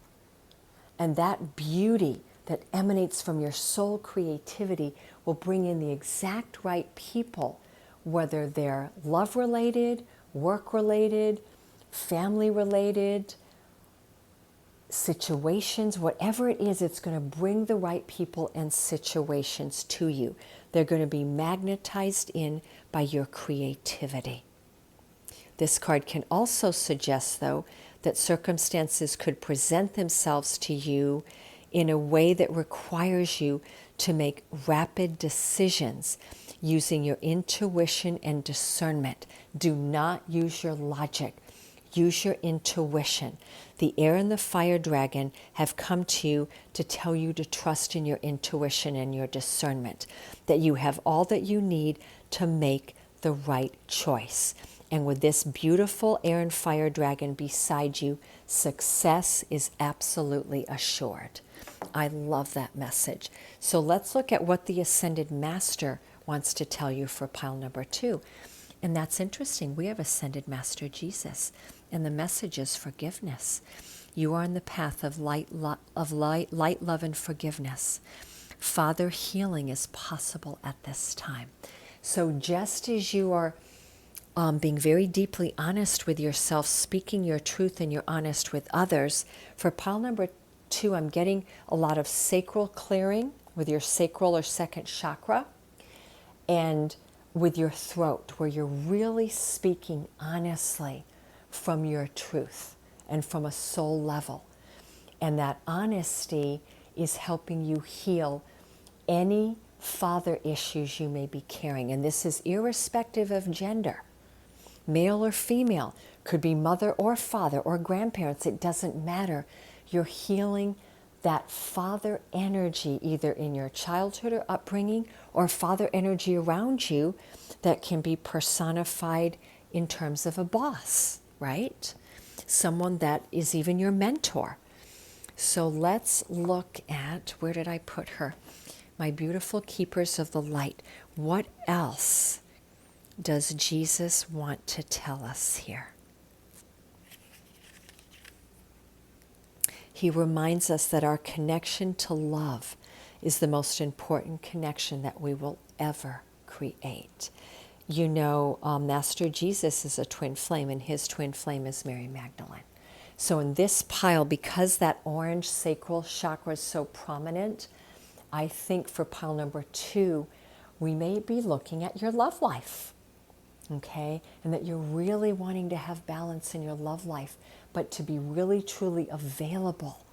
[SPEAKER 1] And that beauty that emanates from your soul creativity will bring in the exact right people, whether they're love-related, work-related, family-related, situations, whatever it is, it's going to bring the right people and situations to you. They're going to be magnetized in by your creativity. This card can also suggest, though, that circumstances could present themselves to you in a way that requires you to make rapid decisions using your intuition and discernment. Do not use your logic. Use your intuition. The air and the fire dragon have come to you to tell you to trust in your intuition and your discernment, that you have all that you need to make the right choice. And with this beautiful air and fire dragon beside you, success is absolutely assured. I love that message. So let's look at what the Ascended Master wants to tell you for pile number 2. And that's interesting. We have Ascended Master Jesus, and the message is forgiveness. You are on the path of light, love, and forgiveness. Father, healing is possible at this time. So just as you are being very deeply honest with yourself, speaking your truth, and you're honest with others, for pile number 2, I'm getting a lot of sacral clearing with your sacral or second chakra, and with your throat, where you're really speaking honestly from your truth and from a soul level. And that honesty is helping you heal any father issues you may be carrying. And this is irrespective of gender, male or female, could be mother or father or grandparents, it doesn't matter. You're healing that father energy either in your childhood or upbringing, or father energy around you that can be personified in terms of a boss, right? Someone that is even your mentor. So let's look at, where did I put her? My beautiful keepers of the light. What else does Jesus want to tell us here? He reminds us that our connection to love is the most important connection that we will ever create. You know, Master Jesus is a twin flame, and his twin flame is Mary Magdalene. So in this pile, because that orange sacral chakra is so prominent, I think for pile number 2, we may be looking at your love life, okay? And that you're really wanting to have balance in your love life, but to be really truly available,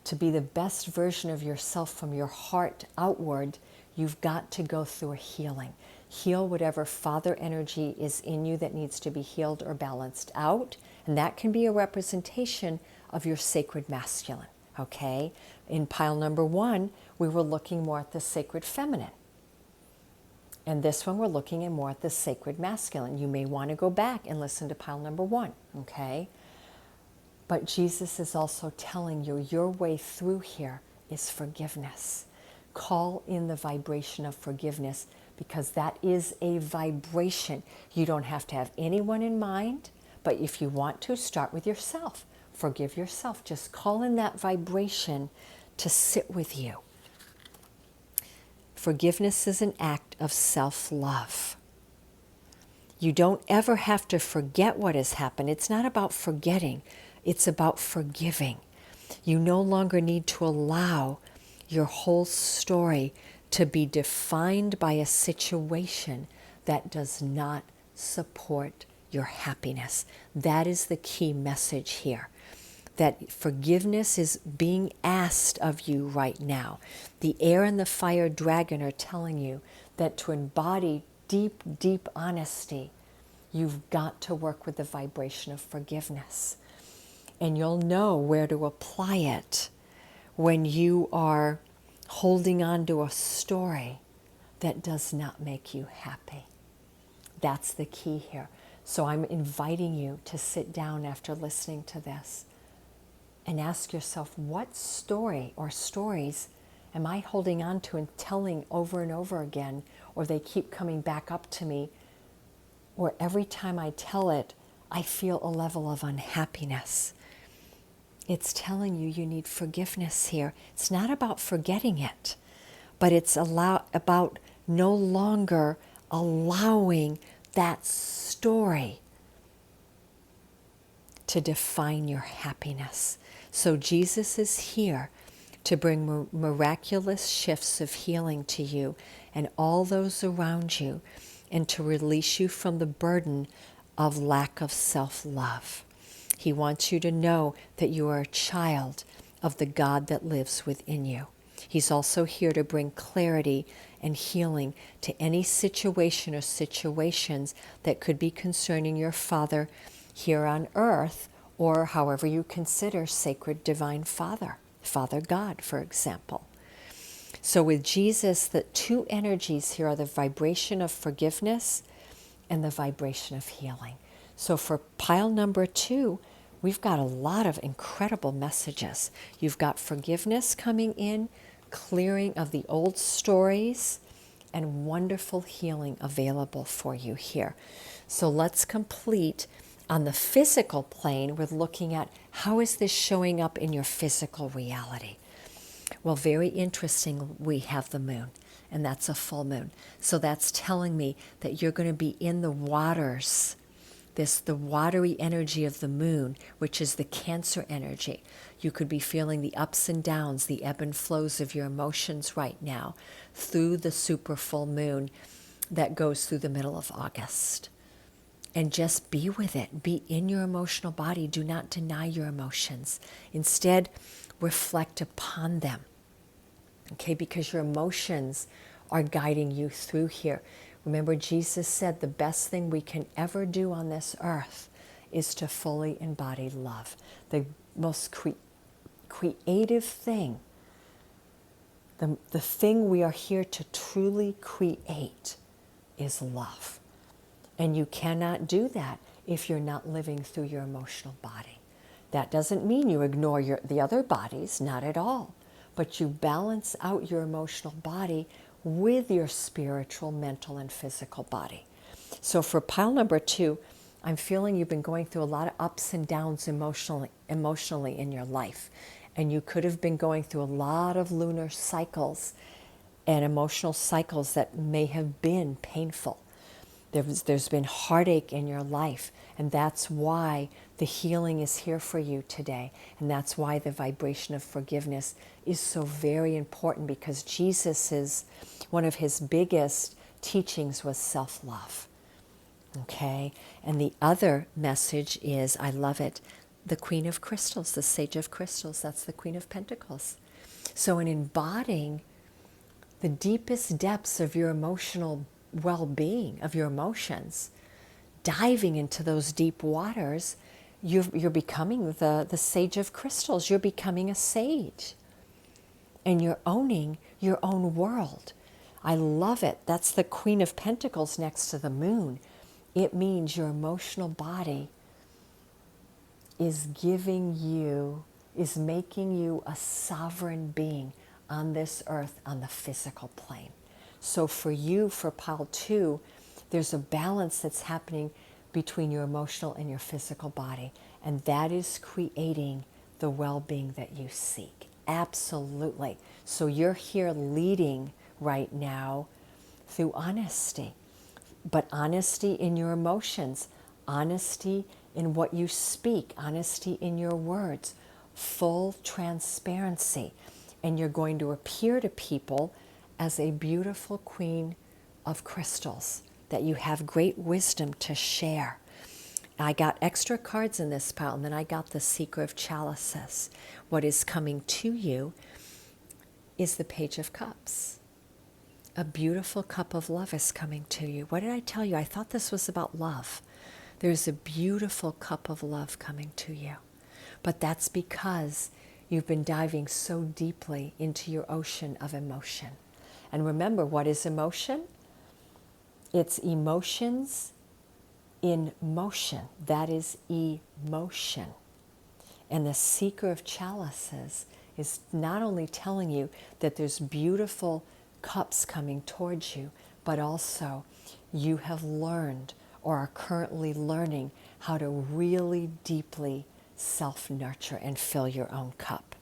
[SPEAKER 1] to be the best version of yourself from your heart outward, you've got to go through a healing. Heal whatever father energy is in you that needs to be healed or balanced out. And that can be a representation of your sacred masculine, okay? In pile number 1, we were looking more at the sacred feminine. And this one we're looking at more at the sacred masculine. You may want to go back and listen to pile number 1, okay? But Jesus is also telling you your way through here is forgiveness. Call in the vibration of forgiveness, because that is a vibration. You don't have to have anyone in mind, but if you want to, start with yourself. Forgive yourself. Just call in that vibration to sit with you. Forgiveness is an act of self-love. You don't ever have to forget what has happened. It's not about forgetting. It's about forgiving. You no longer need to allow your whole story to be defined by a situation that does not support your happiness. That is the key message here. That forgiveness is being asked of you right now. The air and the fire dragon are telling you that to embody deep, deep honesty, you've got to work with the vibration of forgiveness. And you'll know where to apply it when you are holding on to a story that does not make you happy. That's the key here. So I'm inviting you to sit down after listening to this and ask yourself, what story or stories am I holding on to and telling over and over again, or they keep coming back up to me, or every time I tell it, I feel a level of unhappiness. It's telling you you need forgiveness here. It's not about forgetting it, but it's about no longer allowing that story to define your happiness. So Jesus is here to bring miraculous shifts of healing to you and all those around you, and to release you from the burden of lack of self-love. He wants you to know that you are a child of the God that lives within you. He's also here to bring clarity and healing to any situation or situations that could be concerning your Father here on earth, or however you consider sacred divine Father, Father God, for example. So with Jesus, the two energies here are the vibration of forgiveness and the vibration of healing. So for pile number 2, we've got a lot of incredible messages. You've got forgiveness coming in, clearing of the old stories, and wonderful healing available for you here. So let's complete on the physical plane with looking at how is this showing up in your physical reality. Well, very interesting, we have the moon, and that's a full moon. So that's telling me that you're going to be in the waters, the watery energy of the moon, which is the Cancer energy. You could be feeling the ups and downs, the ebb and flows of your emotions right now through the super full moon that goes through the middle of August. And just be with it. Be in your emotional body. Do not deny your emotions. Instead, reflect upon them. Okay, because your emotions are guiding you through here. Remember, Jesus said the best thing we can ever do on this earth is to fully embody love. The most creative thing, the thing we are here to truly create is love. And you cannot do that if you're not living through your emotional body. That doesn't mean you ignore the other bodies, not at all. But you balance out your emotional body with your spiritual, mental, and physical body. So for pile number 2, I'm feeling you've been going through a lot of ups and downs emotionally in your life. And you could have been going through a lot of lunar cycles and emotional cycles that may have been painful. There's been heartache in your life, and that's why the healing is here for you today. And that's why the vibration of forgiveness is so very important, because Jesus one of his biggest teachings was self-love. Okay? And the other message is, I love it, the Queen of Crystals, the Sage of Crystals, that's the Queen of Pentacles. So in embodying the deepest depths of your emotional well-being, of your emotions, diving into those deep waters, you're becoming the Sage of Crystals. You're becoming a sage. And you're owning your own world. I love it. That's the Queen of Pentacles next to the moon. It means your emotional body is making you a sovereign being on this earth, on the physical plane. So for you, for pile 2, there's a balance that's happening between your emotional and your physical body. And that is creating the well-being that you seek. Absolutely. So you're here leading right now through honesty. But honesty in your emotions, honesty in what you speak, honesty in your words, full transparency. And you're going to appear to people as a beautiful queen of crystals, that you have great wisdom to share. I got extra cards in this pile, and then I got the Seeker of Chalices. What is coming to you is the Page of Cups. A beautiful cup of love is coming to you. What did I tell you? I thought this was about love. There's a beautiful cup of love coming to you. But that's because you've been diving so deeply into your ocean of emotion. And remember, what is emotion? It's emotions in motion. That is emotion. And the Seeker of Chalices is not only telling you that there's beautiful cups coming towards you, but also you have learned or are currently learning how to really deeply self-nurture and fill your own cup.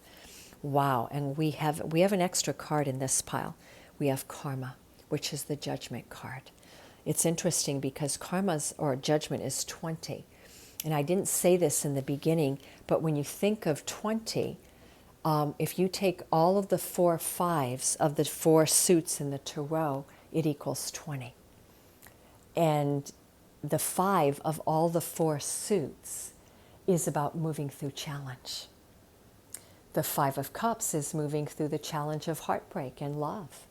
[SPEAKER 1] Wow. And we have an extra card in this pile. We have Karma, which is the Judgment card. It's interesting because karma's or judgment is 20. And I didn't say this in the beginning, but when you think of 20, if you take all of the 4 fives of the 4 suits in the tarot, it equals 20. And the 5 of all the 4 suits is about moving through challenge. The 5 of Cups is moving through the challenge of heartbreak and love,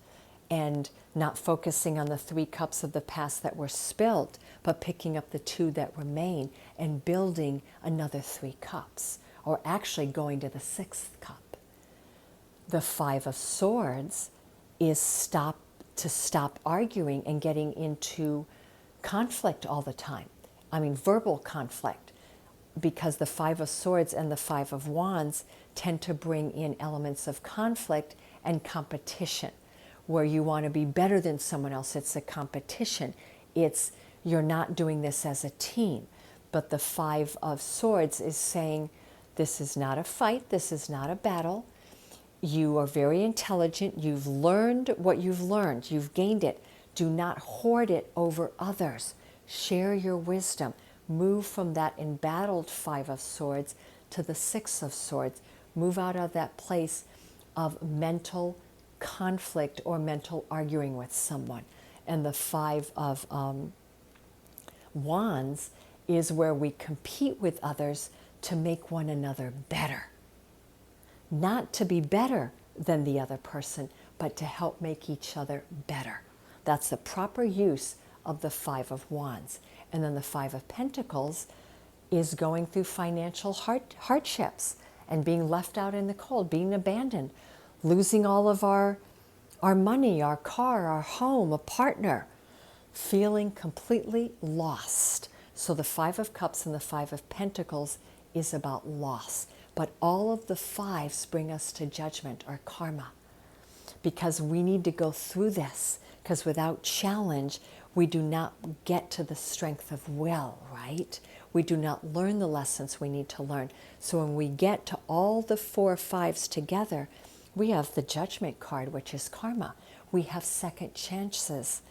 [SPEAKER 1] and not focusing on the 3 cups of the past that were spilled, but picking up the 2 that remain and building another 3 cups, or actually going to the 6th cup. The 5 of Swords is to stop arguing and getting into conflict all the time. I mean, verbal conflict, because the Five of Swords and the Five of Wands tend to bring in elements of conflict and competition, where you want to be better than someone else. It's a competition. It's you're not doing this as a team. But the Five of Swords is saying, this is not a fight, this is not a battle. You are very intelligent. You've learned what you've learned. You've gained it. Do not hoard it over others. Share your wisdom. Move from that embattled Five of Swords to the Six of Swords. Move out of that place of mental conflict or mental arguing with someone. And the Five of Wands is where we compete with others to make one another better. Not to be better than the other person, but to help make each other better. That's the proper use of the Five of Wands. And then the Five of Pentacles is going through financial hardships and being left out in the cold, being abandoned, losing all of our money, our car, our home, a partner, feeling completely lost. So the Five of Cups and the Five of Pentacles is about loss. But all of the fives bring us to judgment or karma, because we need to go through this, because without challenge, we do not get to the strength of will, right? We do not learn the lessons we need to learn. So when we get to all the four fives together, we have the judgment card, which is karma. We have second chances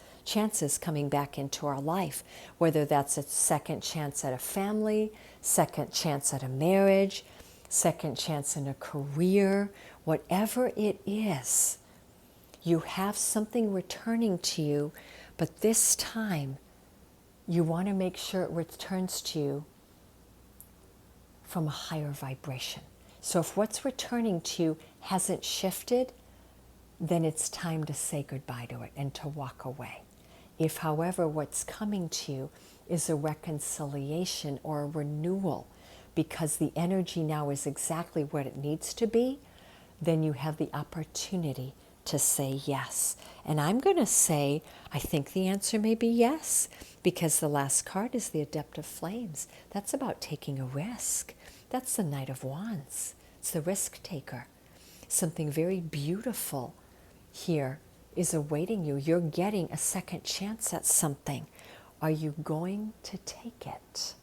[SPEAKER 1] coming back into our life, whether that's a second chance at a family, second chance at a marriage, second chance in a career, whatever it is. You have something returning to you, but this time you want to make sure it returns to you from a higher vibration. So if what's returning to you hasn't shifted, then it's time to say goodbye to it and to walk away. If, however, what's coming to you is a reconciliation or a renewal, because the energy now is exactly what it needs to be, then you have the opportunity to say yes. And I'm going to say, I think the answer may be yes, because the last card is the Adept of Flames. That's about taking a risk. That's the Knight of Wands. It's the risk taker. Something very beautiful here is awaiting you. You're getting a second chance at something. Are you going to take it?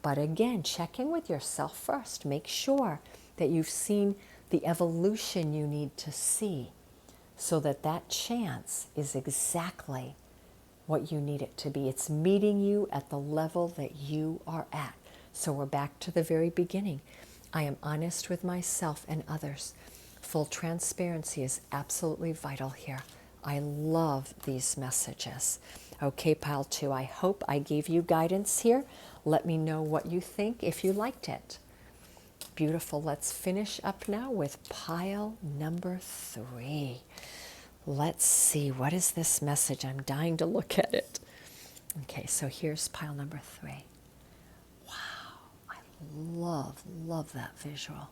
[SPEAKER 1] But again, check in with yourself first. Make sure that you've seen the evolution you need to see, so that that chance is exactly what you need it to be. It's meeting you at the level that you are at. So we're back to the very beginning. I am honest with myself and others. Full transparency is absolutely vital here. I love these messages. Okay, pile 2, I hope I gave you guidance here. Let me know what you think if you liked it. Beautiful. Let's finish up now with pile number 3. Let's see, what is this message? I'm dying to look at it. Okay, so here's pile number 3. Wow, I love that visual.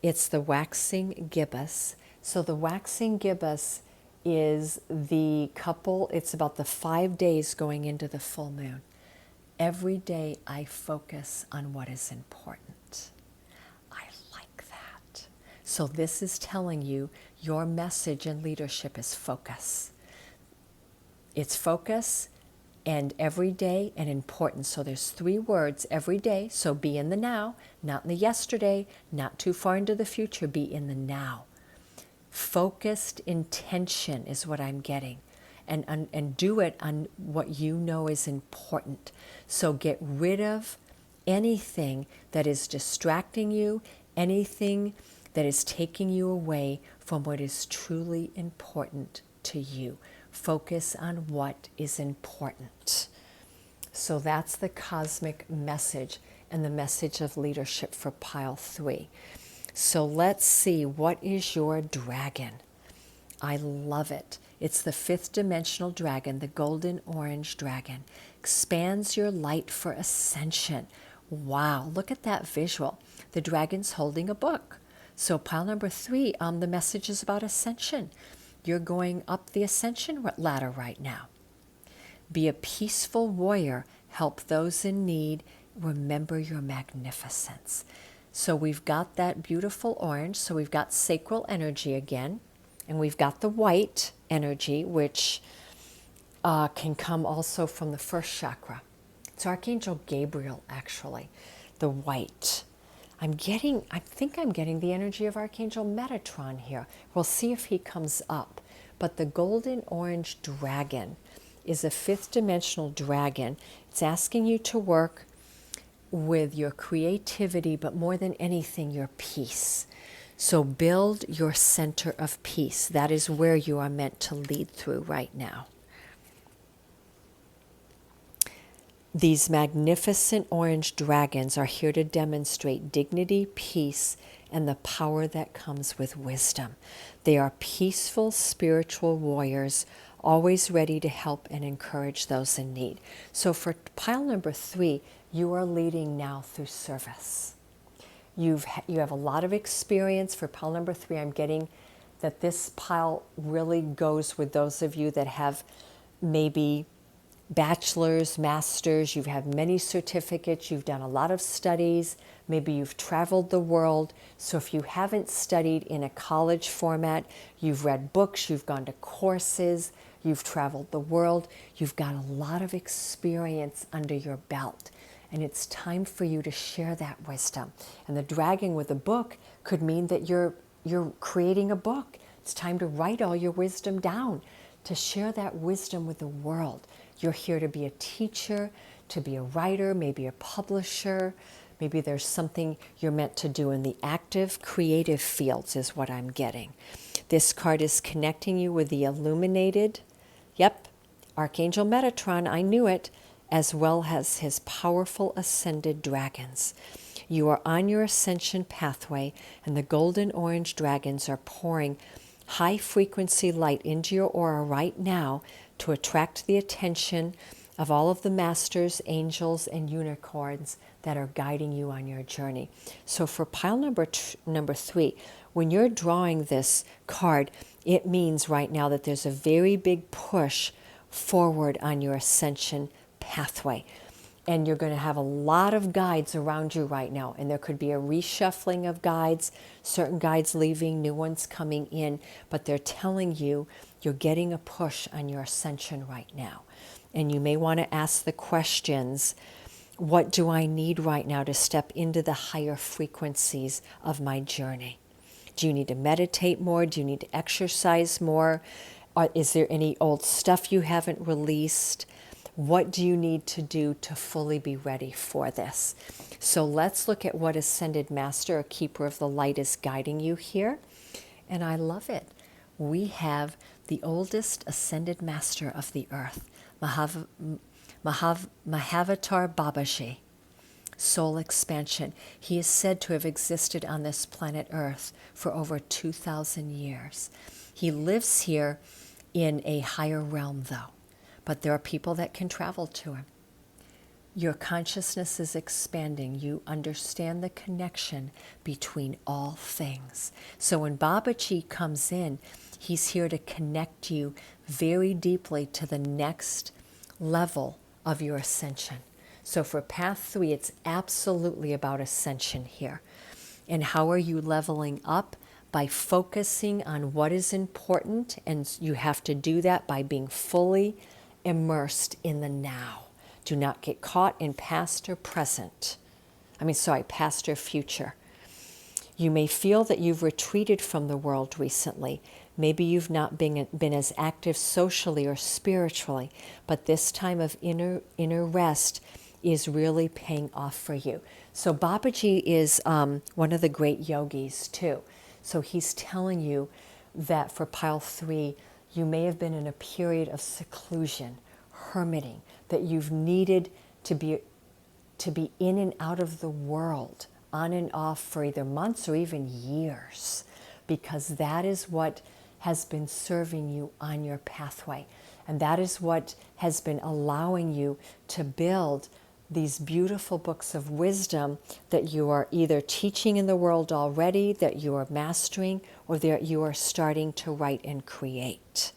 [SPEAKER 1] It's the waxing gibbous. So the waxing gibbous is the couple, it's about the 5 days going into the full moon. Every day I focus on what is important. I like that. So this is telling you your message in leadership is focus. It's focus and every day and important. So there's 3 words, every day. So be in the now, not in the yesterday, not too far into the future, be in the now. Focused intention is what I'm getting. And do it on what you know is important. So get rid of anything that is distracting you, anything that is taking you away from what is truly important to you. Focus on what is important. So that's the cosmic message and the message of leadership for pile 3. So let's see, what is your dragon? I love it. It's the 5th dimensional dragon, the golden orange dragon. Expands your light for ascension. Wow, look at that visual. The dragon's holding a book. So pile number 3, the message is about ascension. you're going up the ascension ladder right now. Be a peaceful warrior. Help those in need. Remember your magnificence. So we've got that beautiful orange. So we've got sacral energy again. And we've got the white energy, which can come also from the first chakra. It's Archangel Gabriel, actually, the white. I think I'm getting the energy of Archangel Metatron here. We'll see if he comes up. But the golden orange dragon is a fifth dimensional dragon. It's asking you to work with your creativity, but more than anything, your peace. So build your center of peace. That is where you are meant to lead through right now. These magnificent orange dragons are here to demonstrate dignity, peace, and the power that comes with wisdom. They are peaceful, spiritual warriors, always ready to help and encourage those in need. So for pile number 3, you are leading now through service. You have a lot of experience. For pile number 3, I'm getting that this pile really goes with those of you that have maybe bachelor's, master's, you've had many certificates, you've done a lot of studies, maybe you've traveled the world. So if you haven't studied in a college format, you've read books, you've gone to courses, you've traveled the world, you've got a lot of experience under your belt. And it's time for you to share that wisdom. And the dragon with a book could mean that you're creating a book. It's time to write all your wisdom down, to share that wisdom with the world. You're here to be a teacher, to be a writer, maybe a publisher. Maybe there's something you're meant to do in the active, creative fields is what I'm getting. This card is connecting you with the illuminated, Archangel Metatron, I knew it, as well as his powerful ascended dragons. You are on your ascension pathway, and the golden orange dragons are pouring high-frequency light into your aura right now to attract the attention of all of the masters, angels, and unicorns that are guiding you on your journey. So for pile number 3, when you're drawing this card, it means right now that there's a very big push forward on your ascension pathway. And you're going to have a lot of guides around you right now. And there could be a reshuffling of guides, certain guides leaving, new ones coming in. But they're telling you you're getting a push on your ascension right now. And you may want to ask the questions, what do I need right now to step into the higher frequencies of my journey? Do you need to meditate more? Do you need to exercise more? Is there any old stuff you haven't released? What do you need to do to fully be ready for this? So let's look at what Ascended Master, a Keeper of the Light, is guiding you here. And I love it. We have the oldest Ascended Master of the Earth, Mahavatar Babaji, soul expansion. He is said to have existed on this planet Earth for over 2,000 years. He lives here in a higher realm, though. But there are people that can travel to him. Your consciousness is expanding. You understand the connection between all things. So when Babaji comes in, he's here to connect you very deeply to the next level of your ascension. So for path 3, it's absolutely about ascension here. And how are you leveling up? By focusing on what is important, and you have to do that by being fully immersed in the now. Do not get caught in past or past or future. You may feel that you've retreated from the world recently. Maybe you've not been as active socially or spiritually, but this time of inner rest is really paying off for you. So Babaji is one of the great yogis too. So he's telling you that for pile 3, you may have been in a period of seclusion, hermiting, that you've needed to be in and out of the world, on and off for either months or even years, because that is what has been serving you on your pathway. And that is what has been allowing you to build these beautiful books of wisdom that you are either teaching in the world already, that you are mastering, or that you are starting to write and create.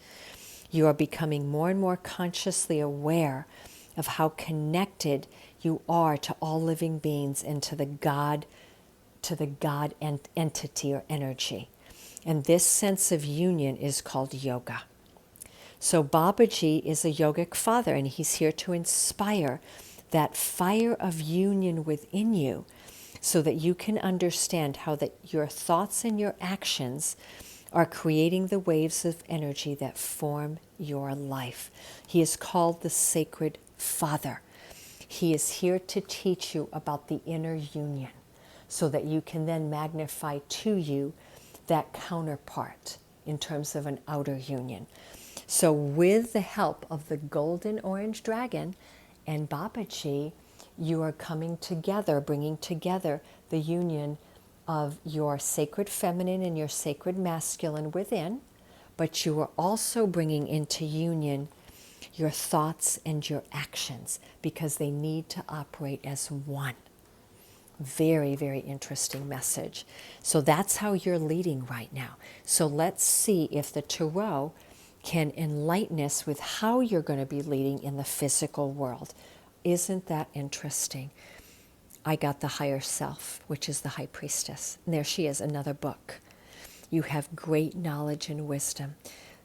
[SPEAKER 1] You are becoming more and more consciously aware of how connected you are to all living beings and to the God entity or energy. And this sense of union is called yoga. So Babaji is a yogic father, and he's here to inspire that fire of union within you so that you can understand how that your thoughts and your actions are creating the waves of energy that form your life. He is called the Sacred Father. He is here to teach you about the inner union so that you can then magnify to you that counterpart in terms of an outer union. So with the help of the golden orange dragon and Babaji, you are coming together, bringing together the union of your sacred feminine and your sacred masculine within, but you are also bringing into union your thoughts and your actions because they need to operate as one. Very, very interesting message. So that's how you're leading right now. So let's see if the Tarot can enlighten us with how you're going to be leading in the physical world. Isn't that interesting? I got the higher self, which is the high priestess. And there she is, another book. You have great knowledge and wisdom.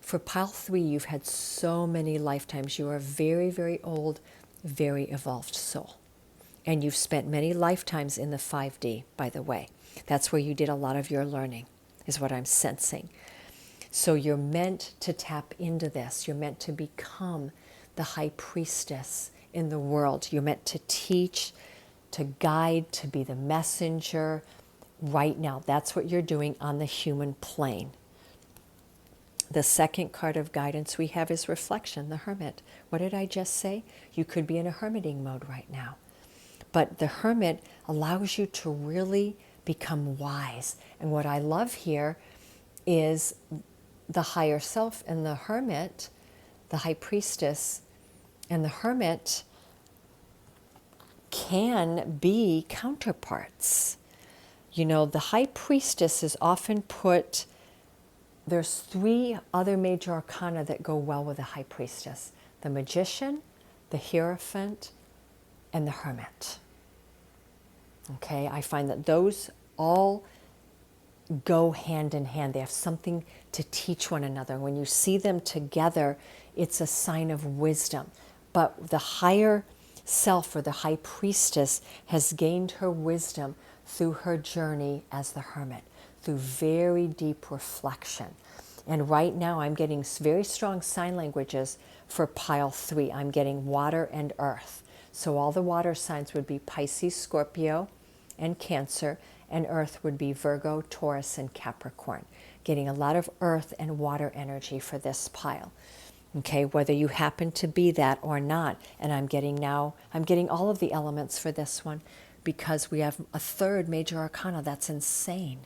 [SPEAKER 1] For pile 3, you've had so many lifetimes. You are a very, very old, very evolved soul. And you've spent many lifetimes in the 5D, by the way. That's where you did a lot of your learning, is what I'm sensing. So you're meant to tap into this. You're meant to become the high priestess in the world. You're meant to teach, to guide, to be the messenger right now. That's what you're doing on the human plane. The second card of guidance we have is reflection, the hermit. What did I just say? You could be in a hermiting mode right now. But the hermit allows you to really become wise. And what I love here is the higher self and the hermit, the high priestess and the hermit can be counterparts. You know, the high priestess is often put, there's 3 other major arcana that go well with the high priestess: the magician, the hierophant, and the hermit. Okay, I find that those all go hand in hand. They have something to teach one another. When you see them together, it's a sign of wisdom. But the higher self or the high priestess has gained her wisdom through her journey as the hermit, through very deep reflection. And right now I'm getting very strong sign languages for pile 3. I'm getting water and earth. So all the water signs would be Pisces, Scorpio, and Cancer, and earth would be Virgo, Taurus, and Capricorn. Getting a lot of earth and water energy for this pile. Okay, whether you happen to be that or not. And I'm getting all of the elements for this one because we have a 3rd major arcana. That's insane.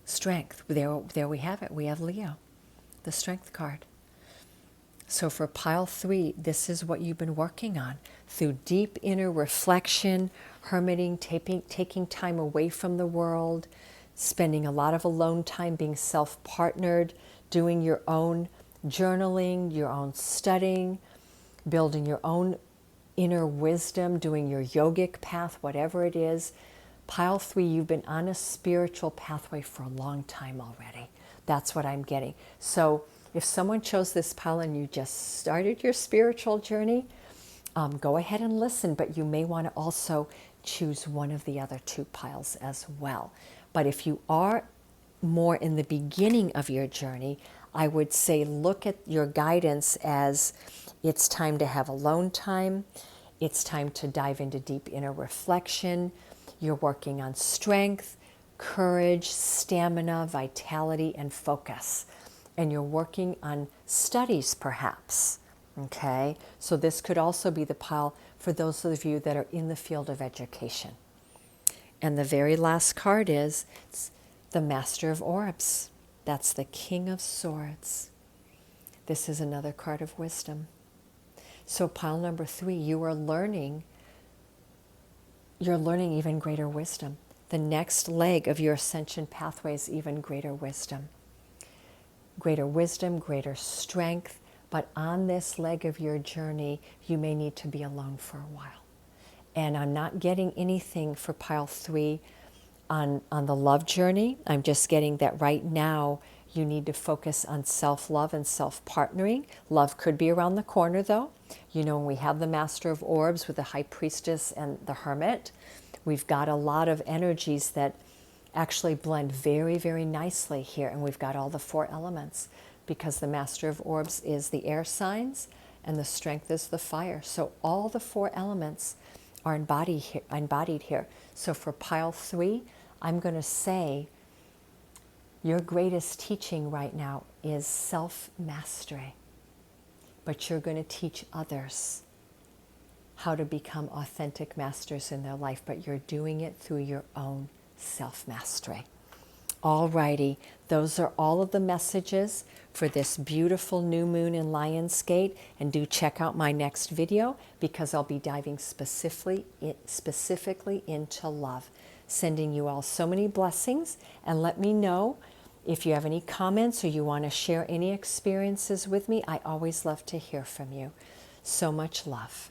[SPEAKER 1] Strength. There we have it. We have Leo, the strength card. So for pile 3, this is what you've been working on. Through deep inner reflection, hermiting, taking time away from the world, spending a lot of alone time being self-partnered, doing your own journaling, your own studying, building your own inner wisdom, doing your yogic path, whatever it is. Pile 3, you've been on a spiritual pathway for a long time already. That's what I'm getting. So if someone chose this pile and you just started your spiritual journey, go ahead and listen, but you may want to also choose one of the other 2 piles as well. But if you are more in the beginning of your journey, I would say look at your guidance as it's time to have alone time, it's time to dive into deep inner reflection, you're working on strength, courage, stamina, vitality, and focus. And you're working on studies perhaps, okay? So this could also be the pile for those of you that are in the field of education. And the very last card is the Master of Orbs. That's the King of Swords. This is another card of wisdom. So pile number 3, you are learning you're learning even greater wisdom. The next leg of your ascension pathway is even greater wisdom. Greater wisdom, greater strength. But on this leg of your journey, you may need to be alone for a while. And I'm not getting anything for pile 3 on the love journey. I'm just getting that right now you need to focus on self-love and self-partnering. Love could be around the corner though. You know, when we have the Master of Orbs with the High Priestess and the Hermit, we've got a lot of energies that actually blend very, very nicely here. And we've got all the 4 elements because the Master of Orbs is the air signs and the Strength is the fire. So all the 4 elements are embodied here. So for pile 3, I'm going to say your greatest teaching right now is self-mastery. But you're going to teach others how to become authentic masters in their life, but you're doing it through your own self-mastery. Alrighty, those are all of the messages for this beautiful new moon in Lionsgate, and do check out my next video because I'll be diving specifically into love. Sending you all so many blessings, and let me know if you have any comments or you want to share any experiences with me. I always love to hear from you. So much love.